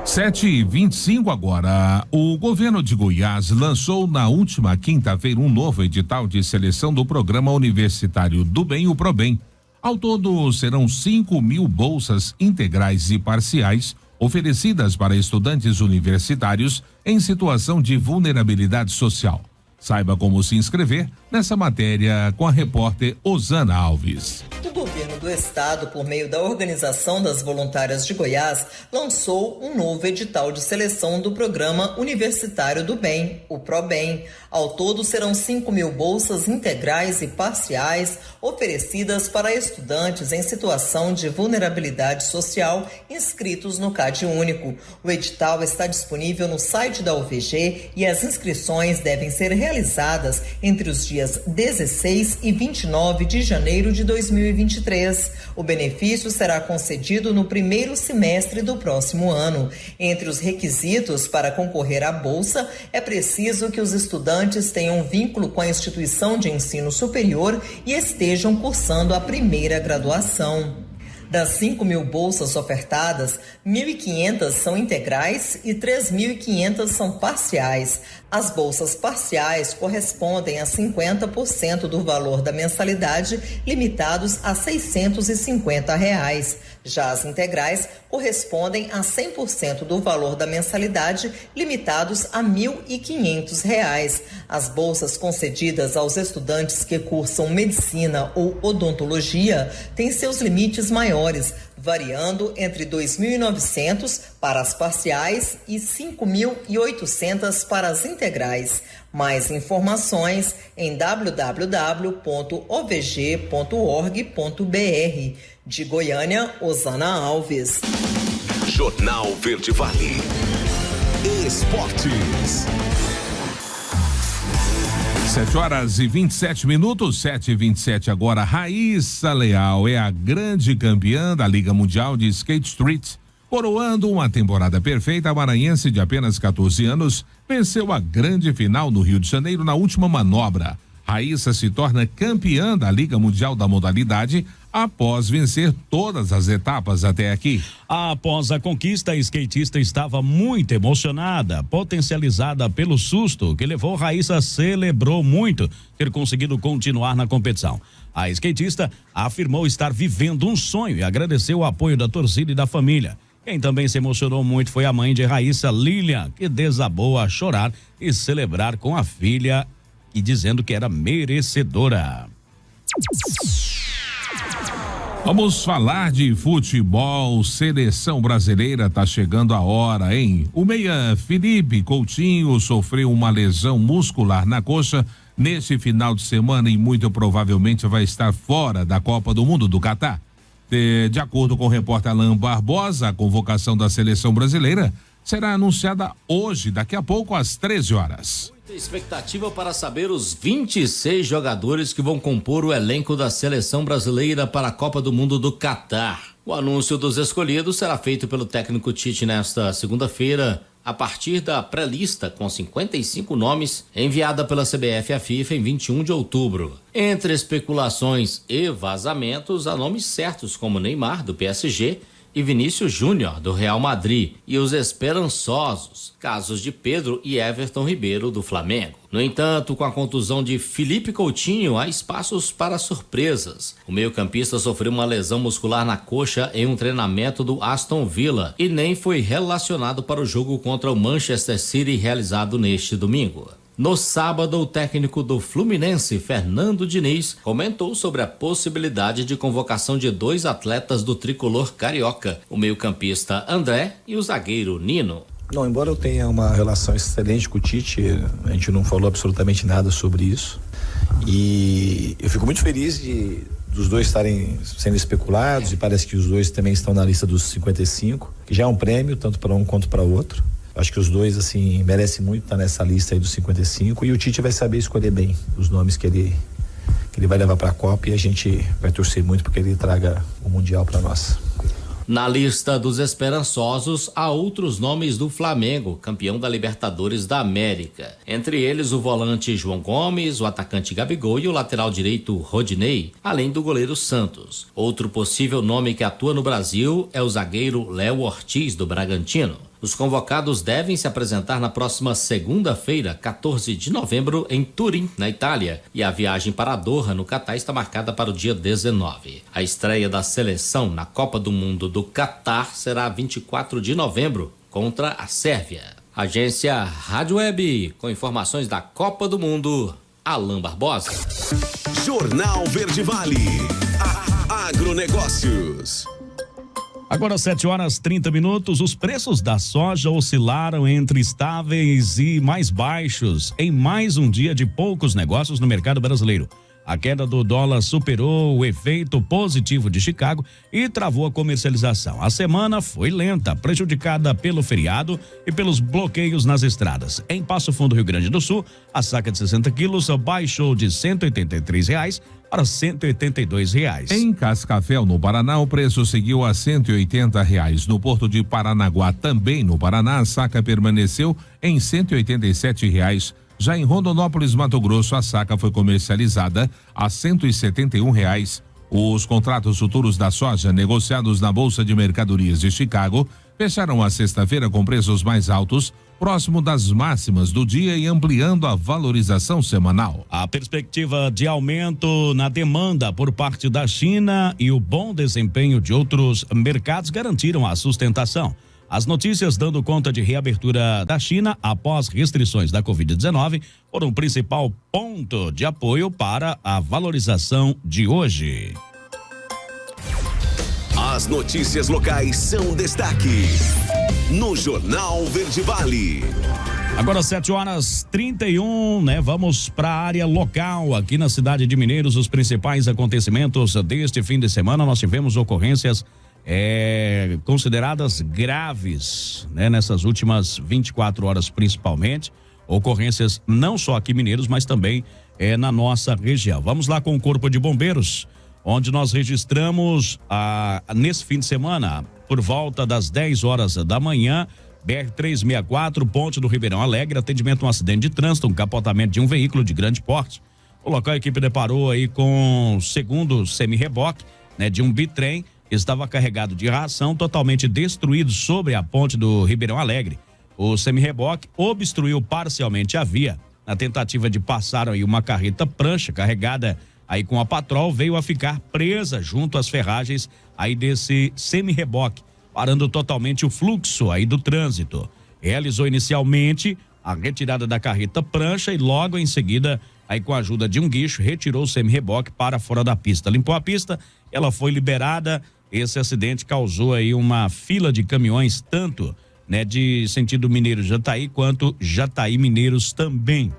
7h25 agora. O governo de Goiás lançou na última quinta-feira um novo edital de seleção do Programa Universitário do Bem, o ProBem. Ao todo, serão 5.000 bolsas integrais e parciais oferecidas para estudantes universitários em situação de vulnerabilidade social. Saiba como se inscrever nessa matéria com a repórter Osana Alves. O governo do estado, por meio da Organização das Voluntárias de Goiás, lançou um novo edital de seleção do Programa Universitário do Bem, o ProBem. Ao todo, serão 5.000 bolsas integrais e parciais oferecidas para estudantes em situação de vulnerabilidade social inscritos no CadÚnico. O edital está disponível no site da UVG e as inscrições devem ser realizadas entre os dias 16 e 29 de janeiro de 2023. O benefício será concedido no primeiro semestre do próximo ano. Entre os requisitos para concorrer à bolsa, é preciso que os estudantes tenham um vínculo com a instituição de ensino superior e estejam cursando a primeira graduação. Das 5.000 bolsas ofertadas, 1.500 são integrais e 3.500 são parciais. As bolsas parciais correspondem a 50% do valor da mensalidade, limitados a R$ 650. Já as integrais correspondem a 100% do valor da mensalidade, limitados a R$ 1.500. As bolsas concedidas aos estudantes que cursam medicina ou odontologia têm seus limites maiores, variando entre 2.900 para as parciais e 5.800 para as integrais. Mais informações em www.ovg.org.br. De Goiânia, Osana Alves. Jornal Verde Vale. Esportes. 7h27, 7h27 agora. Raíssa Leal é a grande campeã da Liga Mundial de Skate Street. Coroando uma temporada perfeita, a maranhense de apenas 14 anos venceu a grande final no Rio de Janeiro na última manobra. Raíssa se torna campeã da Liga Mundial da modalidade após vencer todas as etapas até aqui. Após a conquista, a skatista estava muito emocionada, potencializada pelo susto que levou. Raíssa celebrou muito ter conseguido continuar na competição. A skatista afirmou estar vivendo um sonho e agradeceu o apoio da torcida e da família. Quem também se emocionou muito foi a mãe de Raíssa, Lilian, que desabou a chorar e celebrar com a filha e dizendo que era merecedora. Vamos falar de futebol. Seleção brasileira, tá chegando a hora, hein? O meia Felipe Coutinho sofreu uma lesão muscular na coxa neste final de semana e muito provavelmente vai estar fora da Copa do Mundo do Catar. De acordo com o repórter Alain Barbosa, a convocação da seleção brasileira será anunciada hoje, daqui a pouco, às 13 horas. Muita expectativa para saber os 26 jogadores que vão compor o elenco da seleção brasileira para a Copa do Mundo do Catar. O anúncio dos escolhidos será feito pelo técnico Tite nesta segunda-feira, a partir da pré-lista com 55 nomes enviada pela CBF à FIFA em 21 de outubro. Entre especulações e vazamentos, há nomes certos como Neymar, do PSG, e Vinícius Júnior, do Real Madrid, e os esperançosos, casos de Pedro e Everton Ribeiro, do Flamengo. No entanto, com a contusão de Felipe Coutinho, há espaços para surpresas. O meio-campista sofreu uma lesão muscular na coxa em um treinamento do Aston Villa e nem foi relacionado para o jogo contra o Manchester City realizado neste domingo. No sábado, o técnico do Fluminense, Fernando Diniz, comentou sobre a possibilidade de convocação de 2 atletas do tricolor carioca, o meio-campista André e o zagueiro Nino. Não, embora eu tenha uma relação excelente com o Tite, a gente não falou absolutamente nada sobre isso. E eu fico muito feliz dos dois estarem sendo especulados, e parece que os dois também estão na lista dos 55, que já é um prêmio, tanto para um quanto para o outro. Acho que os dois, assim, merecem muito estar nessa lista aí dos 55, e o Tite vai saber escolher bem os nomes que ele vai levar para a Copa, e a gente vai torcer muito porque ele traga o Mundial para nós. Na lista dos esperançosos, há outros nomes do Flamengo, campeão da Libertadores da América. Entre eles, o volante João Gomes, o atacante Gabigol e o lateral direito Rodinei, além do goleiro Santos. Outro possível nome que atua no Brasil é o zagueiro Léo Ortiz, do Bragantino. Os convocados devem se apresentar na próxima segunda-feira, 14 de novembro, em Turim, na Itália. E a viagem para Doha, no Catar, está marcada para o dia 19. A estreia da seleção na Copa do Mundo do Catar será 24 de novembro, contra a Sérvia. Agência Rádio Web, com informações da Copa do Mundo, Alain Barbosa. Jornal Verde Vale. Agronegócios. Agora 7h30, os preços da soja oscilaram entre estáveis e mais baixos em mais um dia de poucos negócios no mercado brasileiro. A queda do dólar superou o efeito positivo de Chicago e travou a comercialização. A semana foi lenta, prejudicada pelo feriado e pelos bloqueios nas estradas. Em Passo Fundo, Rio Grande do Sul, a saca de 60 quilos baixou de R$ 183 para R$ 182. Em Cascavel, no Paraná, o preço seguiu a R$ 180. No Porto de Paranaguá, também no Paraná, a saca permaneceu em R$ 187. Já em Rondonópolis, Mato Grosso, a saca foi comercializada a R$ 171. Os contratos futuros da soja negociados na Bolsa de Mercadorias de Chicago fecharam a sexta-feira com preços mais altos, próximo das máximas do dia e ampliando a valorização semanal. A perspectiva de aumento na demanda por parte da China e o bom desempenho de outros mercados garantiram a sustentação. As notícias dando conta de reabertura da China após restrições da Covid-19 foram o principal ponto de apoio para a valorização de hoje. As notícias locais são destaque no Jornal Verde Vale. Agora 7h31, né? Vamos para a área local aqui na cidade de Mineiros. Os principais acontecimentos deste fim de semana, nós tivemos ocorrências consideradas graves, né? Nessas últimas 24 horas principalmente, ocorrências não só aqui em Mineiros, mas também na nossa região. Vamos lá com o Corpo de Bombeiros, onde nós registramos nesse fim de semana, por volta das 10 horas da manhã, BR-364, ponte do Ribeirão Alegre, atendimento a um acidente de trânsito, um capotamento de um veículo de grande porte. O local, a equipe deparou aí com o segundo semi-reboque, né, de um bitrem, estava carregado de ração, totalmente destruído sobre a ponte do Ribeirão Alegre. O semi-reboque obstruiu parcialmente a via. Na tentativa de passar aí uma carreta prancha carregada aí com a patrol, veio a ficar presa junto às ferragens aí desse semi-reboque, parando totalmente o fluxo aí do trânsito. Realizou inicialmente a retirada da carreta prancha e logo em seguida, aí com a ajuda de um guincho, retirou o semi-reboque para fora da pista. Limpou a pista, ela foi liberada. Esse acidente causou aí uma fila de caminhões, tanto, né, de sentido Mineiros-Jataí, quanto Jataí-Mineiros também.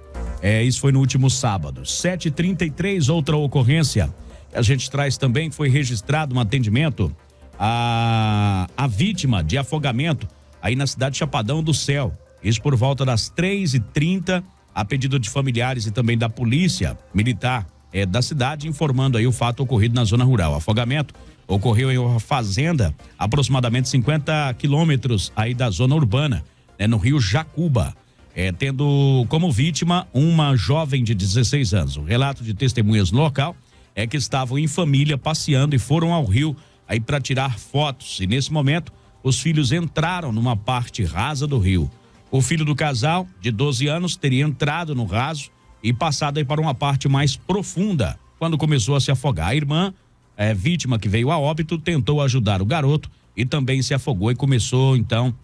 Isso foi no último sábado. 7h33, outra ocorrência que a gente traz também, foi registrado um atendimento a vítima de afogamento aí na cidade de Chapadão do Céu. Isso por volta das 3h30, a pedido de familiares e também da polícia militar da cidade, informando aí o fato ocorrido na zona rural. O afogamento ocorreu em uma fazenda, aproximadamente 50 quilômetros aí da zona urbana, né, no rio Jacuba, tendo como vítima uma jovem de 16 anos. O relato de testemunhas no local é que estavam em família passeando e foram ao rio aí para tirar fotos. E nesse momento, os filhos entraram numa parte rasa do rio. O filho do casal, de 12 anos, teria entrado no raso e passado aí para uma parte mais profunda, quando começou a se afogar. A irmã, vítima que veio a óbito, tentou ajudar o garoto e também se afogou e começou, então,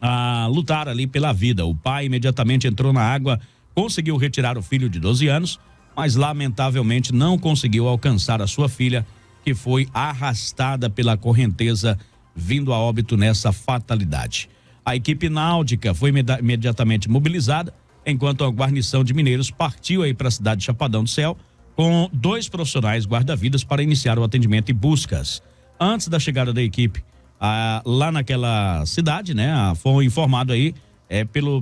a lutar ali pela vida. O pai imediatamente entrou na água, conseguiu retirar o filho de 12 anos, mas lamentavelmente não conseguiu alcançar a sua filha, que foi arrastada pela correnteza, vindo a óbito nessa fatalidade. A equipe náutica foi imediatamente mobilizada, enquanto a guarnição de mineiros partiu aí para a cidade de Chapadão do Céu, com 2 profissionais guarda-vidas para iniciar o atendimento e buscas. Antes da chegada da equipe lá naquela cidade, né, foi informado aí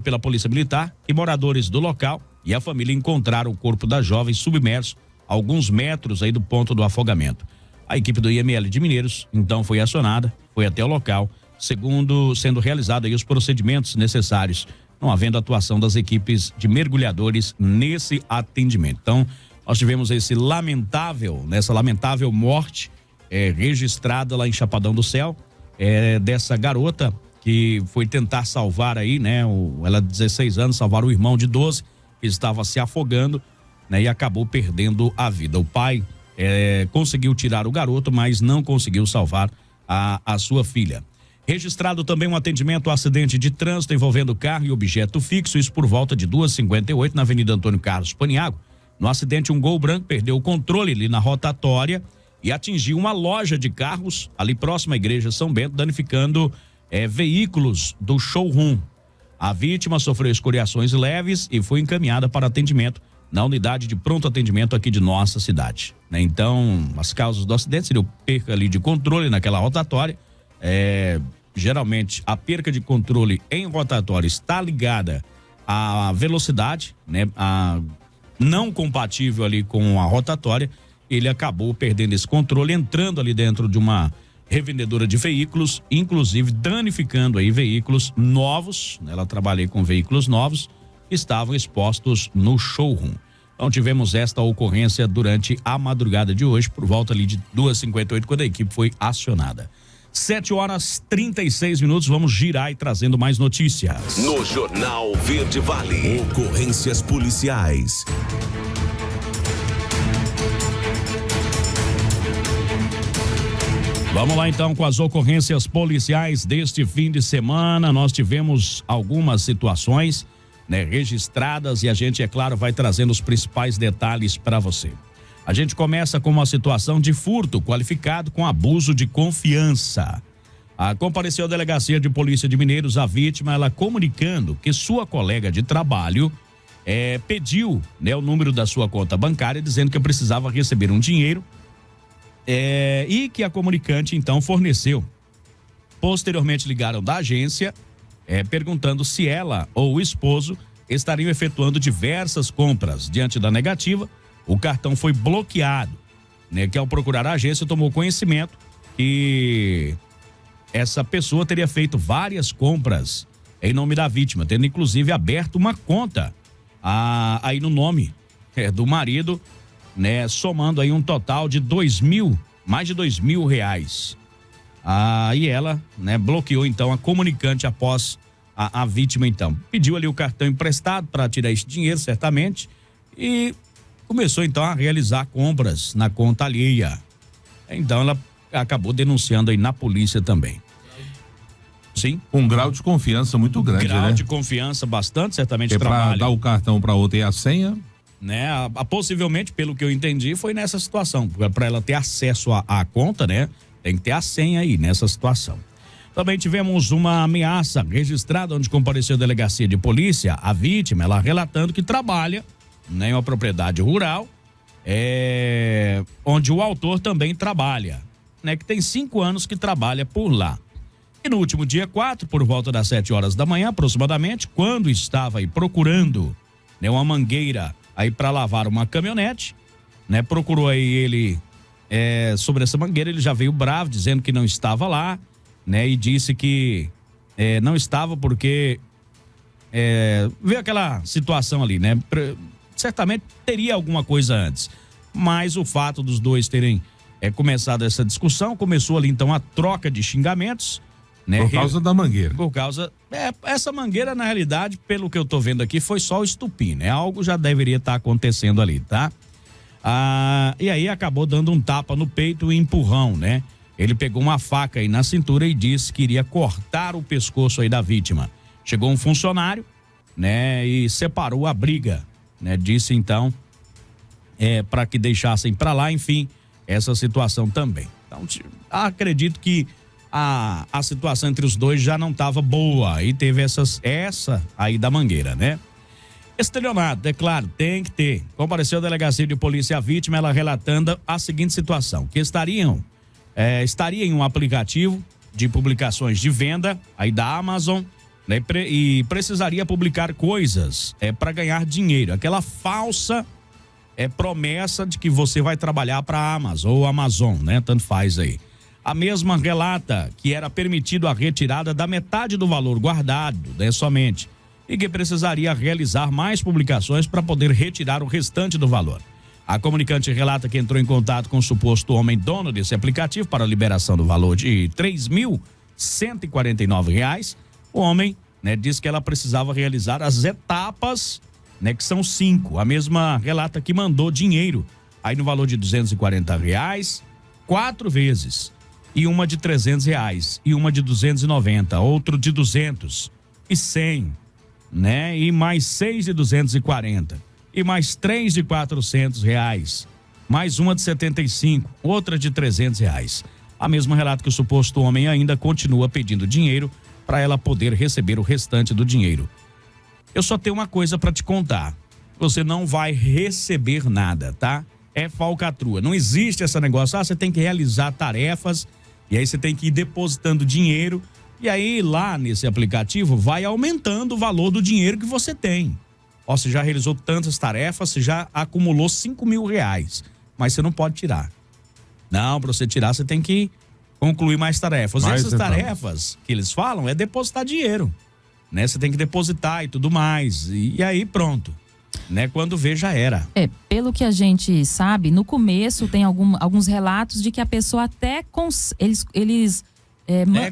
pela Polícia Militar que moradores do local e a família encontraram o corpo da jovem submerso a alguns metros aí do ponto do afogamento. A equipe do IML de Mineiros, então, foi acionada, foi até o local, sendo realizados aí os procedimentos necessários, não havendo atuação das equipes de mergulhadores nesse atendimento. Então, nós tivemos essa lamentável morte registrada lá em Chapadão do Céu, dessa garota que foi tentar salvar aí, né? Ela de 16 anos, salvar o irmão de 12, que estava se afogando, né? E acabou perdendo a vida. O pai conseguiu tirar o garoto, mas não conseguiu salvar a sua filha. Registrado também um atendimento ao acidente de trânsito envolvendo carro e objeto fixo, isso por volta de 2h58 na Avenida Antônio Carlos Paniago. No acidente, um Gol branco perdeu o controle ali na rotatória e atingiu uma loja de carros ali próxima à Igreja São Bento, danificando veículos do showroom. A vítima sofreu escoriações leves e foi encaminhada para atendimento na unidade de pronto atendimento aqui de nossa cidade, né? Então, as causas do acidente seria perca ali de controle naquela rotatória. Geralmente a perca de controle em rotatória está ligada à velocidade, né? Não compatível ali com a rotatória. Ele acabou perdendo esse controle, entrando ali dentro de uma revendedora de veículos, inclusive danificando aí veículos novos. Ela trabalha com veículos novos que estavam expostos no showroom. Então tivemos esta ocorrência durante a madrugada de hoje, por volta ali de 2h58, quando a equipe foi acionada. 7h36, vamos girar e trazendo mais notícias. No Jornal Verde Vale, ocorrências policiais. Vamos lá então com as ocorrências policiais deste fim de semana. Nós tivemos algumas situações, né, registradas e a gente, é claro, vai trazendo os principais detalhes para você. A gente começa com uma situação de furto qualificado com abuso de confiança. Compareceu à delegacia de polícia de Mineiros a vítima, ela comunicando que sua colega de trabalho pediu, né, o número da sua conta bancária, dizendo que precisava receber um dinheiro e que a comunicante então forneceu. Posteriormente ligaram da agência perguntando se ela ou o esposo estariam efetuando diversas compras. Diante da negativa, o cartão foi bloqueado, né? Que ao procurar a agência tomou conhecimento que essa pessoa teria feito várias compras em nome da vítima, tendo inclusive aberto uma conta aí no nome do marido, né? Somando aí um total de mais de R$2.000. E ela, né, bloqueou então a comunicante após a vítima então. Pediu ali o cartão emprestado para tirar esse dinheiro, certamente, e começou então a realizar compras na conta alheia. Então ela acabou denunciando aí na polícia também. Sim. Um grau de confiança muito grande, né? Grau de confiança bastante, certamente para dar o cartão para outra e a senha, né? Possivelmente, pelo que eu entendi, foi nessa situação, para ela ter acesso à conta, né? Tem que ter a senha aí nessa situação. Também tivemos uma ameaça registrada onde compareceu a delegacia de polícia, a vítima, ela relatando que trabalha em uma propriedade rural, onde o autor também trabalha, né? Que tem 5 anos que trabalha por lá. E no último dia 4, por volta das 7 horas da manhã, aproximadamente, quando estava aí procurando, né, uma mangueira aí para lavar uma caminhonete, né? Procurou aí ele sobre essa mangueira, ele já veio bravo, dizendo que não estava lá, né? E disse que não estava porque veio aquela situação ali, né? Certamente teria alguma coisa antes, mas o fato dos dois terem começado essa discussão, começou ali então a troca de xingamentos, né? Por causa da mangueira. Por causa, essa mangueira na realidade, pelo que eu tô vendo aqui, foi só o estupim, né? Algo já deveria estar acontecendo ali, tá? E aí acabou dando um tapa no peito e empurrão, né? Ele pegou uma faca aí na cintura e disse que iria cortar o pescoço aí da vítima. Chegou um funcionário, né? E separou a briga, né? Disse então, para que deixassem para lá, enfim, essa situação também. Então, acredito que a situação entre os dois já não estava boa e teve essa aí da mangueira, né? Estelionato, é claro, tem que ter. Compareceu a delegacia de polícia a vítima, ela relatando a seguinte situação, que estaria em um aplicativo de publicações de venda aí da Amazon, né, e precisaria publicar coisas para ganhar dinheiro, aquela falsa promessa de que você vai trabalhar para a Amazon ou Amazon, né? Tanto faz aí. A mesma relata que era permitido a retirada da metade do valor guardado, né, somente, e que precisaria realizar mais publicações para poder retirar o restante do valor. A comunicante relata que entrou em contato com o suposto homem dono desse aplicativo para a liberação do valor de R$ 3.149. O homem, né, disse que ela precisava realizar as etapas, né, que são 5. A mesma relata que mandou dinheiro aí no valor de R$ 240, 4 vezes, e uma de R$ 300 e uma de 290, outro de 200 e 100, né? E mais 6 de 240 e mais 3 de R$400, mais uma de 75, outra de R$300. A mesma relata que o suposto homem ainda continua pedindo dinheiro para ela poder receber o restante do dinheiro. Eu só tenho uma coisa para te contar. Você não vai receber nada, tá? É falcatrua. Não existe esse negócio. Você tem que realizar tarefas e aí você tem que ir depositando dinheiro. E aí lá nesse aplicativo vai aumentando o valor do dinheiro que você tem. Ó, você já realizou tantas tarefas, você já acumulou R$5.000, mas você não pode tirar. Não, para você tirar você tem que concluir mais tarefas. E essas tarefas que eles falam é depositar dinheiro, né? Você tem que depositar e tudo mais. E aí pronto, né? Quando vê já era. Pelo que a gente sabe, no começo tem alguns relatos de que a pessoa até eles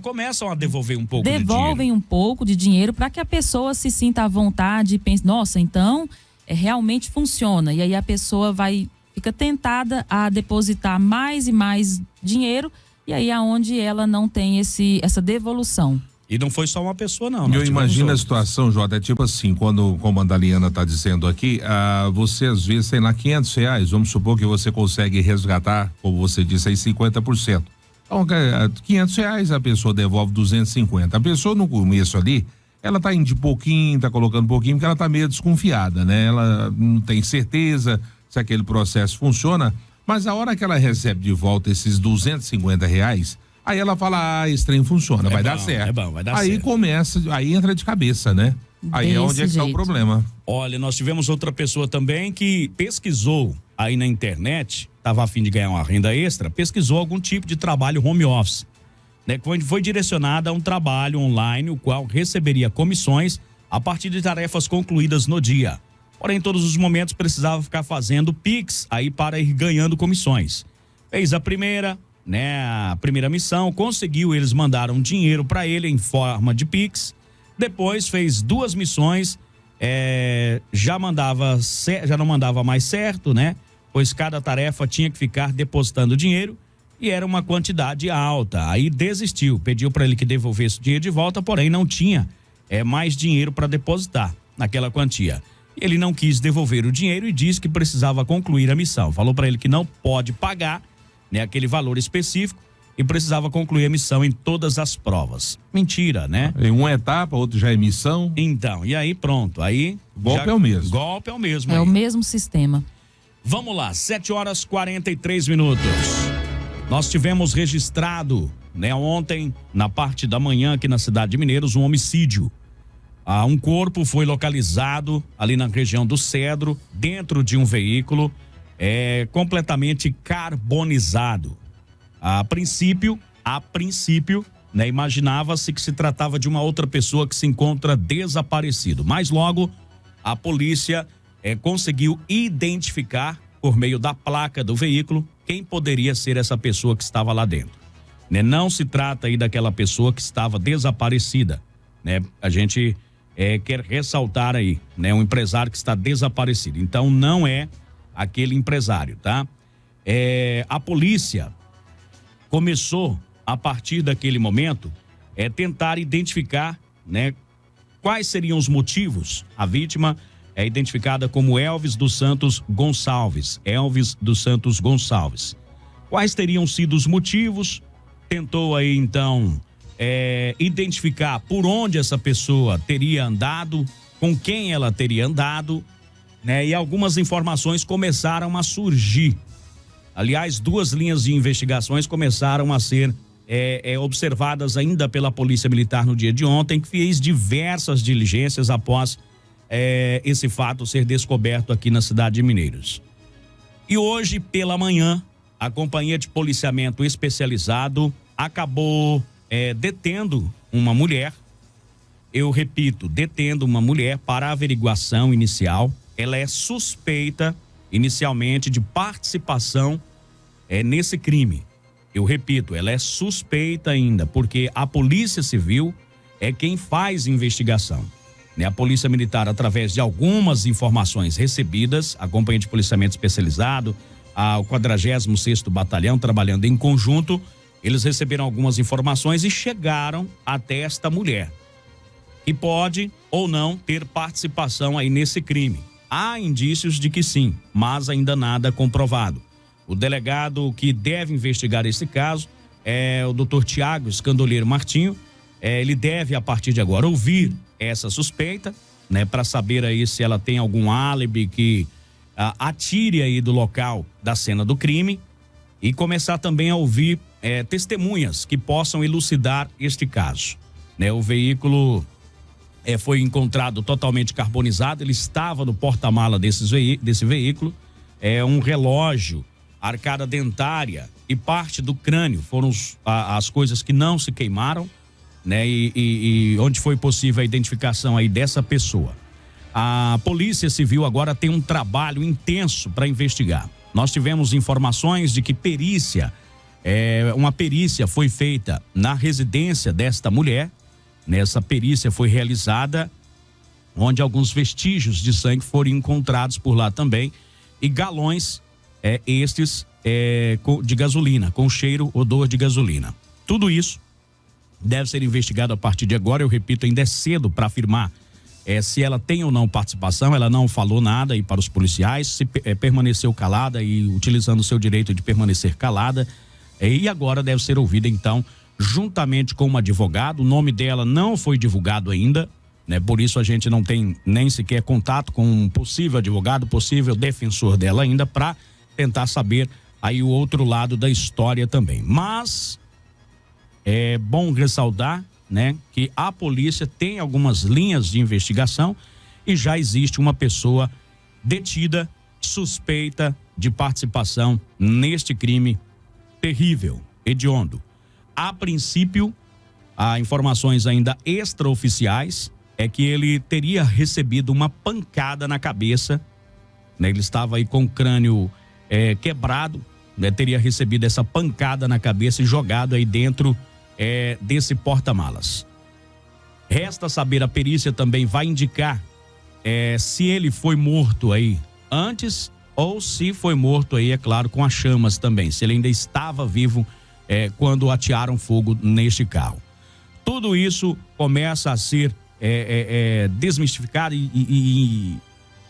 começam a devolver um pouco de dinheiro. Devolvem um pouco de dinheiro para que a pessoa se sinta à vontade e pense, nossa, então realmente funciona. E aí a pessoa fica tentada a depositar mais e mais dinheiro, e aí é onde ela não tem essa devolução. E não foi só uma pessoa, não. Eu imagino a situação, Jota, é tipo assim, como a Daliana está dizendo aqui, você às vezes tem lá R$500, vamos supor que você consegue resgatar, como você disse aí, 50%. Então, R$500, a pessoa devolve 250. A pessoa no começo ali, ela tá indo de pouquinho, tá colocando pouquinho, porque ela tá meio desconfiada, né? Ela não tem certeza se aquele processo funciona, mas a hora que ela recebe de volta esses R$250, aí ela fala, esse trem funciona, vai dar certo. Vai dar aí certo. começa, aí entra de cabeça, né? Aí é onde é que tá o problema. Olha, nós tivemos outra pessoa também que pesquisou aí na internet, estava a fim de ganhar uma renda extra, pesquisou algum tipo de trabalho home office, né? Foi direcionada a um trabalho online, o qual receberia comissões a partir de tarefas concluídas no dia. Porém, em todos os momentos precisava ficar fazendo Pix aí para ir ganhando comissões. Fez a primeira missão, conseguiu, eles mandaram dinheiro para ele em forma de Pix. Depois fez 2 missões, já não mandava mais certo, né? Pois cada tarefa tinha que ficar depositando dinheiro e era uma quantidade alta. Aí desistiu, pediu para ele que devolvesse o dinheiro de volta, porém não tinha mais dinheiro para depositar naquela quantia. Ele não quis devolver o dinheiro e disse que precisava concluir a missão. Falou para ele que não pode pagar, né, aquele valor específico e precisava concluir a missão em todas as provas. Mentira, né? Em uma etapa, outro já é missão. Então, e aí pronto. Aí golpe é o mesmo. Golpe é o mesmo. É o mesmo sistema. Vamos lá, 7h43. Nós tivemos registrado, né, ontem, na parte da manhã aqui na cidade de Mineiros, um homicídio. Um corpo foi localizado ali na região do Cedro, dentro de um veículo completamente carbonizado. A princípio, né, imaginava-se que se tratava de uma outra pessoa que se encontra desaparecido. Mas logo a polícia conseguiu identificar por meio da placa do veículo quem poderia ser essa pessoa que estava lá dentro. Né? Não se trata aí daquela pessoa que estava desaparecida, né? A gente quer ressaltar aí, né? Um empresário que está desaparecido. Então não é aquele empresário, tá? A polícia começou a partir daquele momento tentar identificar, né? Quais seriam os motivos? A vítima é identificada como Elvis dos Santos Gonçalves. Elvis dos Santos Gonçalves. Quais teriam sido os motivos? Tentou aí então identificar por onde essa pessoa teria andado, com quem ela teria andado, né? E algumas informações começaram a surgir. Aliás, 2 linhas de investigações começaram a ser observadas ainda pela Polícia Militar no dia de ontem, que fez diversas diligências após esse fato ser descoberto aqui na cidade de Mineiros. E hoje, pela manhã, a Companhia de Policiamento Especializado acabou detendo uma mulher. Eu repito, detendo uma mulher para averiguação inicial. Ela é suspeita inicialmente de participação nesse crime. Eu repito, ela é suspeita ainda, porque a Polícia Civil é quem faz investigação. Né? A Polícia Militar, através de algumas informações recebidas, a Companhia de Policiamento Especializado, o 46º Batalhão, trabalhando em conjunto, eles receberam algumas informações e chegaram até esta mulher, que pode ou não ter participação aí nesse crime. Há indícios de que sim, mas ainda nada comprovado. O delegado que deve investigar esse caso é o Dr. Tiago Escandoleiro Martinho. Ele deve, a partir de agora, ouvir essa suspeita, né, para saber aí se ela tem algum álibi que atire aí do local da cena do crime, e começar também a ouvir testemunhas que possam elucidar este caso. Né, o veículo foi encontrado totalmente carbonizado, ele estava no porta-mala desse veículo, um relógio, arcada dentária e parte do crânio foram as coisas que não se queimaram, né? E onde foi possível a identificação aí dessa pessoa. A Polícia Civil agora tem um trabalho intenso para investigar. Nós tivemos informações de que uma perícia foi feita na residência desta mulher. Nessa perícia foi realizada, onde alguns vestígios de sangue foram encontrados por lá também, e galões de gasolina, com cheiro, odor de gasolina. Tudo isso deve ser investigado a partir de agora. Eu repito, ainda é cedo para afirmar se ela tem ou não participação. Ela não falou nada aí para os policiais, permaneceu calada e utilizando o seu direito de permanecer calada, e agora deve ser ouvida então juntamente com um advogado. O nome dela não foi divulgado ainda, né? Por isso a gente não tem nem sequer contato com um possível advogado, possível defensor dela ainda, para tentar saber aí o outro lado da história também. Mas é bom ressaltar, né, que a polícia tem algumas linhas de investigação e já existe uma pessoa detida, suspeita de participação neste crime terrível, hediondo. A princípio, há informações ainda extraoficiais, é que ele teria recebido uma pancada na cabeça, né? Ele estava aí com o crânio quebrado, né? Teria recebido essa pancada na cabeça e jogado aí dentro desse porta-malas. Resta saber, a perícia também vai indicar se ele foi morto aí antes ou se foi morto aí, é claro, com as chamas também, se ele ainda estava vivo quando atearam fogo neste carro. Tudo isso começa a ser desmistificado e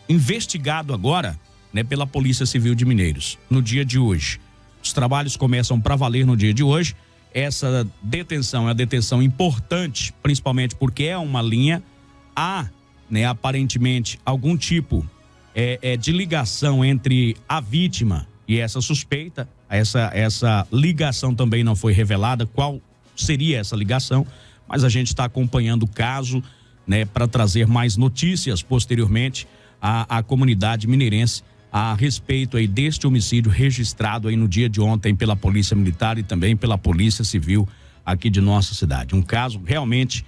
investigado agora, né, pela Polícia Civil de Mineiros, no dia de hoje. Os trabalhos começam para valer no dia de hoje. Essa detenção é uma detenção importante, principalmente porque é uma linha. Há, né, aparentemente algum tipo de ligação entre a vítima e essa suspeita. Essa ligação também não foi revelada, qual seria essa ligação, mas a gente está acompanhando o caso, né, para trazer mais notícias posteriormente à comunidade mineirense a respeito aí deste homicídio registrado aí no dia de ontem pela Polícia Militar e também pela Polícia Civil aqui de nossa cidade. Um caso realmente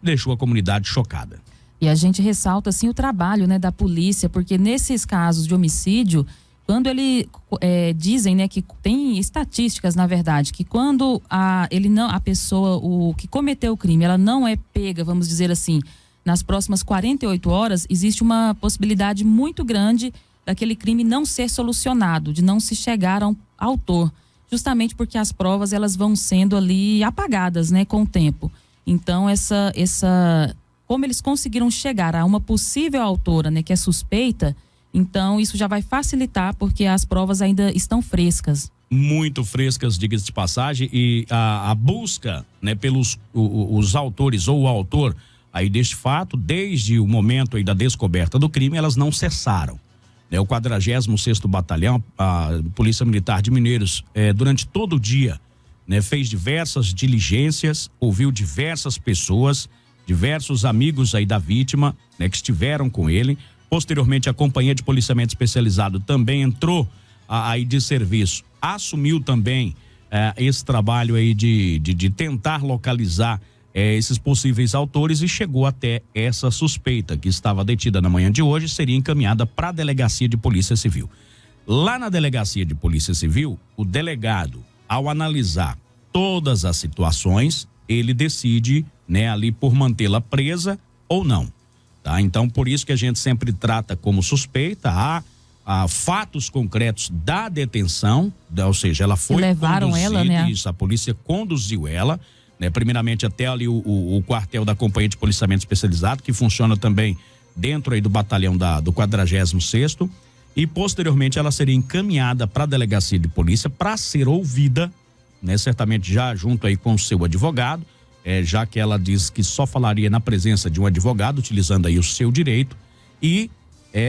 deixou a comunidade chocada. E a gente ressalta assim o trabalho, né, da polícia, porque nesses casos de homicídio Quando dizem, né, que tem estatísticas, na verdade, que quando a pessoa, o que cometeu o crime, ela não é pega, vamos dizer assim, nas próximas 48 horas, existe uma possibilidade muito grande daquele crime não ser solucionado, de não se chegar ao autor, justamente porque as provas elas vão sendo ali apagadas, né, com o tempo. Então, como eles conseguiram chegar a uma possível autora, né, que é suspeita, então isso já vai facilitar porque as provas ainda estão frescas. Muito frescas, diga-se de passagem, e a busca, né, pelos os autores ou o autor aí deste fato, desde o momento aí da descoberta do crime, elas não cessaram. O 46º Batalhão, a Polícia Militar de Mineiros, durante todo o dia, né, fez diversas diligências, ouviu diversas pessoas, diversos amigos aí da vítima, né, que estiveram com ele. Posteriormente, a Companhia de Policiamento Especializado também entrou aí de serviço, assumiu também esse trabalho aí de tentar localizar esses possíveis autores e chegou até essa suspeita que estava detida na manhã de hoje, seria encaminhada para a Delegacia de Polícia Civil. Lá na Delegacia de Polícia Civil, o delegado, ao analisar todas as situações, ele decide, né, ali por mantê-la presa ou não. Tá? Então, por isso que a gente sempre trata como suspeita, há fatos concretos da detenção, ou seja, ela foi levaram conduzida, ela, né? Isso, a polícia conduziu ela, né, primeiramente até ali o quartel da Companhia de Policiamento Especializado, que funciona também dentro aí do batalhão do 46º, e posteriormente ela seria encaminhada para a Delegacia de Polícia para ser ouvida, né, certamente já junto aí com o seu advogado, já que ela diz que só falaria na presença de um advogado, utilizando aí o seu direito, e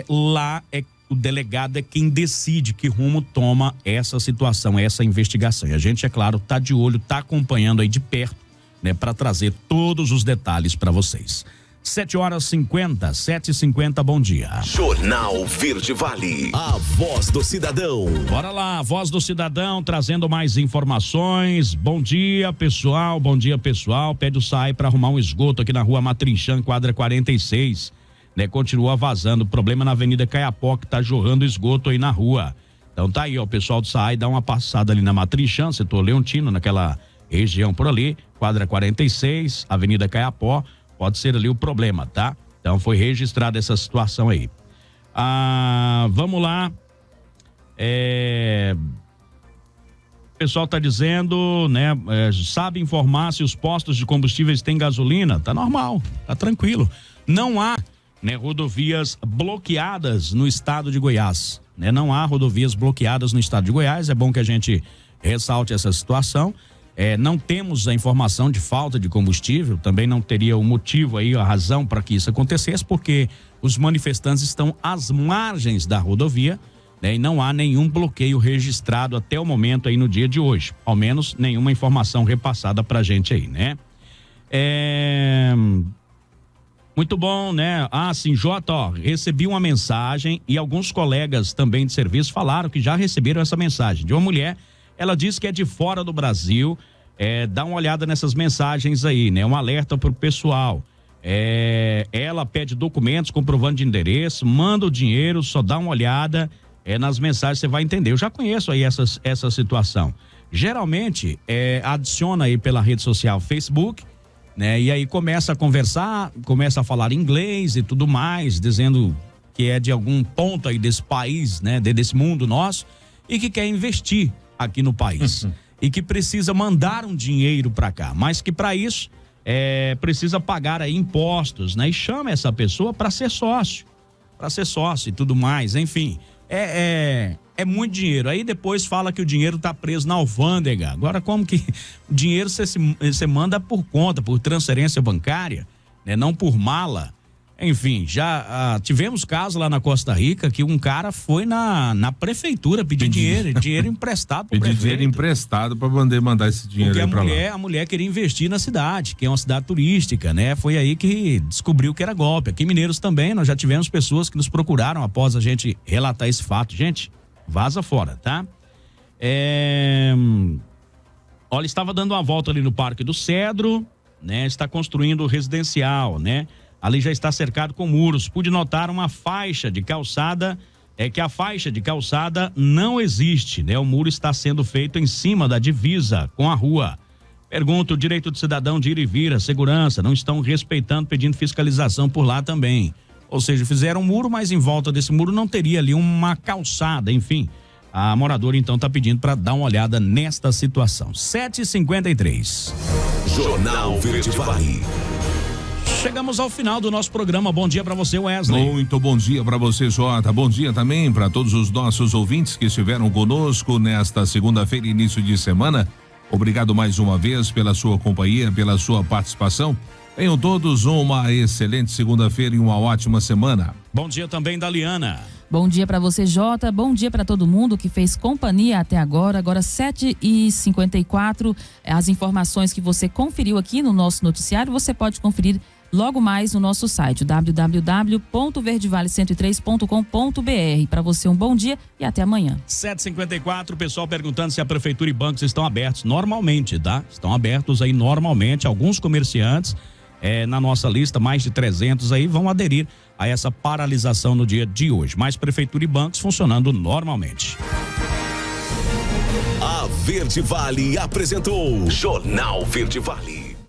lá o delegado é quem decide que rumo toma essa situação, essa investigação. E a gente, é claro, tá de olho, tá acompanhando aí de perto, né, para trazer todos os detalhes para vocês. 7h50, bom dia. Jornal Verde Vale, a voz do cidadão. Bora lá, Voz do Cidadão, trazendo mais informações. Bom dia, pessoal. Pede o SAI para arrumar um esgoto aqui na rua Matrinchã, quadra 46. Né, continua vazando, problema na Avenida Caiapó, que tá jorrando esgoto aí na rua. Então tá aí, ó, o pessoal do SAI dá uma passada ali na Matrinchã, setor Leontino, naquela região por ali, quadra 46, Avenida Caiapó, pode ser ali o problema, tá? Então foi registrada essa situação aí. Vamos lá, o pessoal tá dizendo, né, sabe informar se os postos de combustíveis têm gasolina? Tá normal, tá tranquilo. Não há, né, rodovias bloqueadas no estado de Goiás, né? Não há rodovias bloqueadas no estado de Goiás, é bom que a gente ressalte essa situação. Não temos a informação de falta de combustível, também não teria o motivo aí, a razão para que isso acontecesse, porque os manifestantes estão às margens da rodovia, né? E não há nenhum bloqueio registrado até o momento aí no dia de hoje, ao menos nenhuma informação repassada pra gente aí, né? Muito bom, né? Sim, Jota, ó, recebi uma mensagem e alguns colegas também de serviço falaram que já receberam essa mensagem de uma mulher. Ela diz que é de fora do Brasil. Dá uma olhada nessas mensagens aí, né? Um alerta pro pessoal. Ela pede documentos comprovando de endereço, manda o dinheiro, só dá uma olhada nas mensagens, você vai entender. Eu já conheço aí essa situação. Geralmente, adiciona aí pela rede social Facebook, né? E aí começa a conversar, começa a falar inglês e tudo mais, dizendo que é de algum ponto aí desse país, né? Desse mundo nosso, e que quer investir aqui no país. E que precisa mandar um dinheiro para cá, mas que para isso precisa pagar aí impostos, né? E chama essa pessoa para ser sócio e tudo mais, enfim. É muito dinheiro. Aí depois fala que o dinheiro tá preso na alfândega. Agora, como que o dinheiro você manda por conta, por transferência bancária, né? Não por mala. Enfim, já tivemos casos lá na Costa Rica que um cara foi na prefeitura pedir dinheiro emprestado pro prefeito. Dinheiro emprestado para mandar esse dinheiro aí pra lá. A mulher queria investir na cidade, que é uma cidade turística, né? Foi aí que descobriu que era golpe. Aqui em Mineiros também, nós já tivemos pessoas que nos procuraram após a gente relatar esse fato. Gente, vaza fora, tá? Olha, estava dando uma volta ali no Parque do Cedro, né? Está construindo residencial, né? Ali já está cercado com muros. Pude notar uma faixa de calçada é que a faixa de calçada não existe, né? O muro está sendo feito em cima da divisa com a rua. Pergunta, o direito do cidadão de ir e vir, a segurança, não estão respeitando, pedindo fiscalização por lá também. Ou seja, fizeram um muro, mas em volta desse muro não teria ali uma calçada, enfim. A moradora então está pedindo para dar uma olhada nesta situação. 7h53. Jornal Verde Vale. Chegamos ao final do nosso programa. Bom dia para você, Wesley. Muito bom dia para você, Jota. Bom dia também para todos os nossos ouvintes que estiveram conosco nesta segunda-feira, início de semana. Obrigado mais uma vez pela sua companhia, pela sua participação. Tenham todos uma excelente segunda-feira e uma ótima semana. Bom dia também da Liana. Bom dia para você, Jota. Bom dia para todo mundo que fez companhia até agora. Agora 7h54. As informações que você conferiu aqui no nosso noticiário, você pode conferir logo mais no nosso site www.verdevale103.com.br. Para você um bom dia e até amanhã. 7h54, o pessoal perguntando se a prefeitura e bancos estão abertos normalmente, tá? Estão abertos aí normalmente. Alguns comerciantes na nossa lista, mais de 300 aí, vão aderir a essa paralisação no dia de hoje. Mas prefeitura e bancos funcionando normalmente. A Verde Vale apresentou Jornal Verde Vale.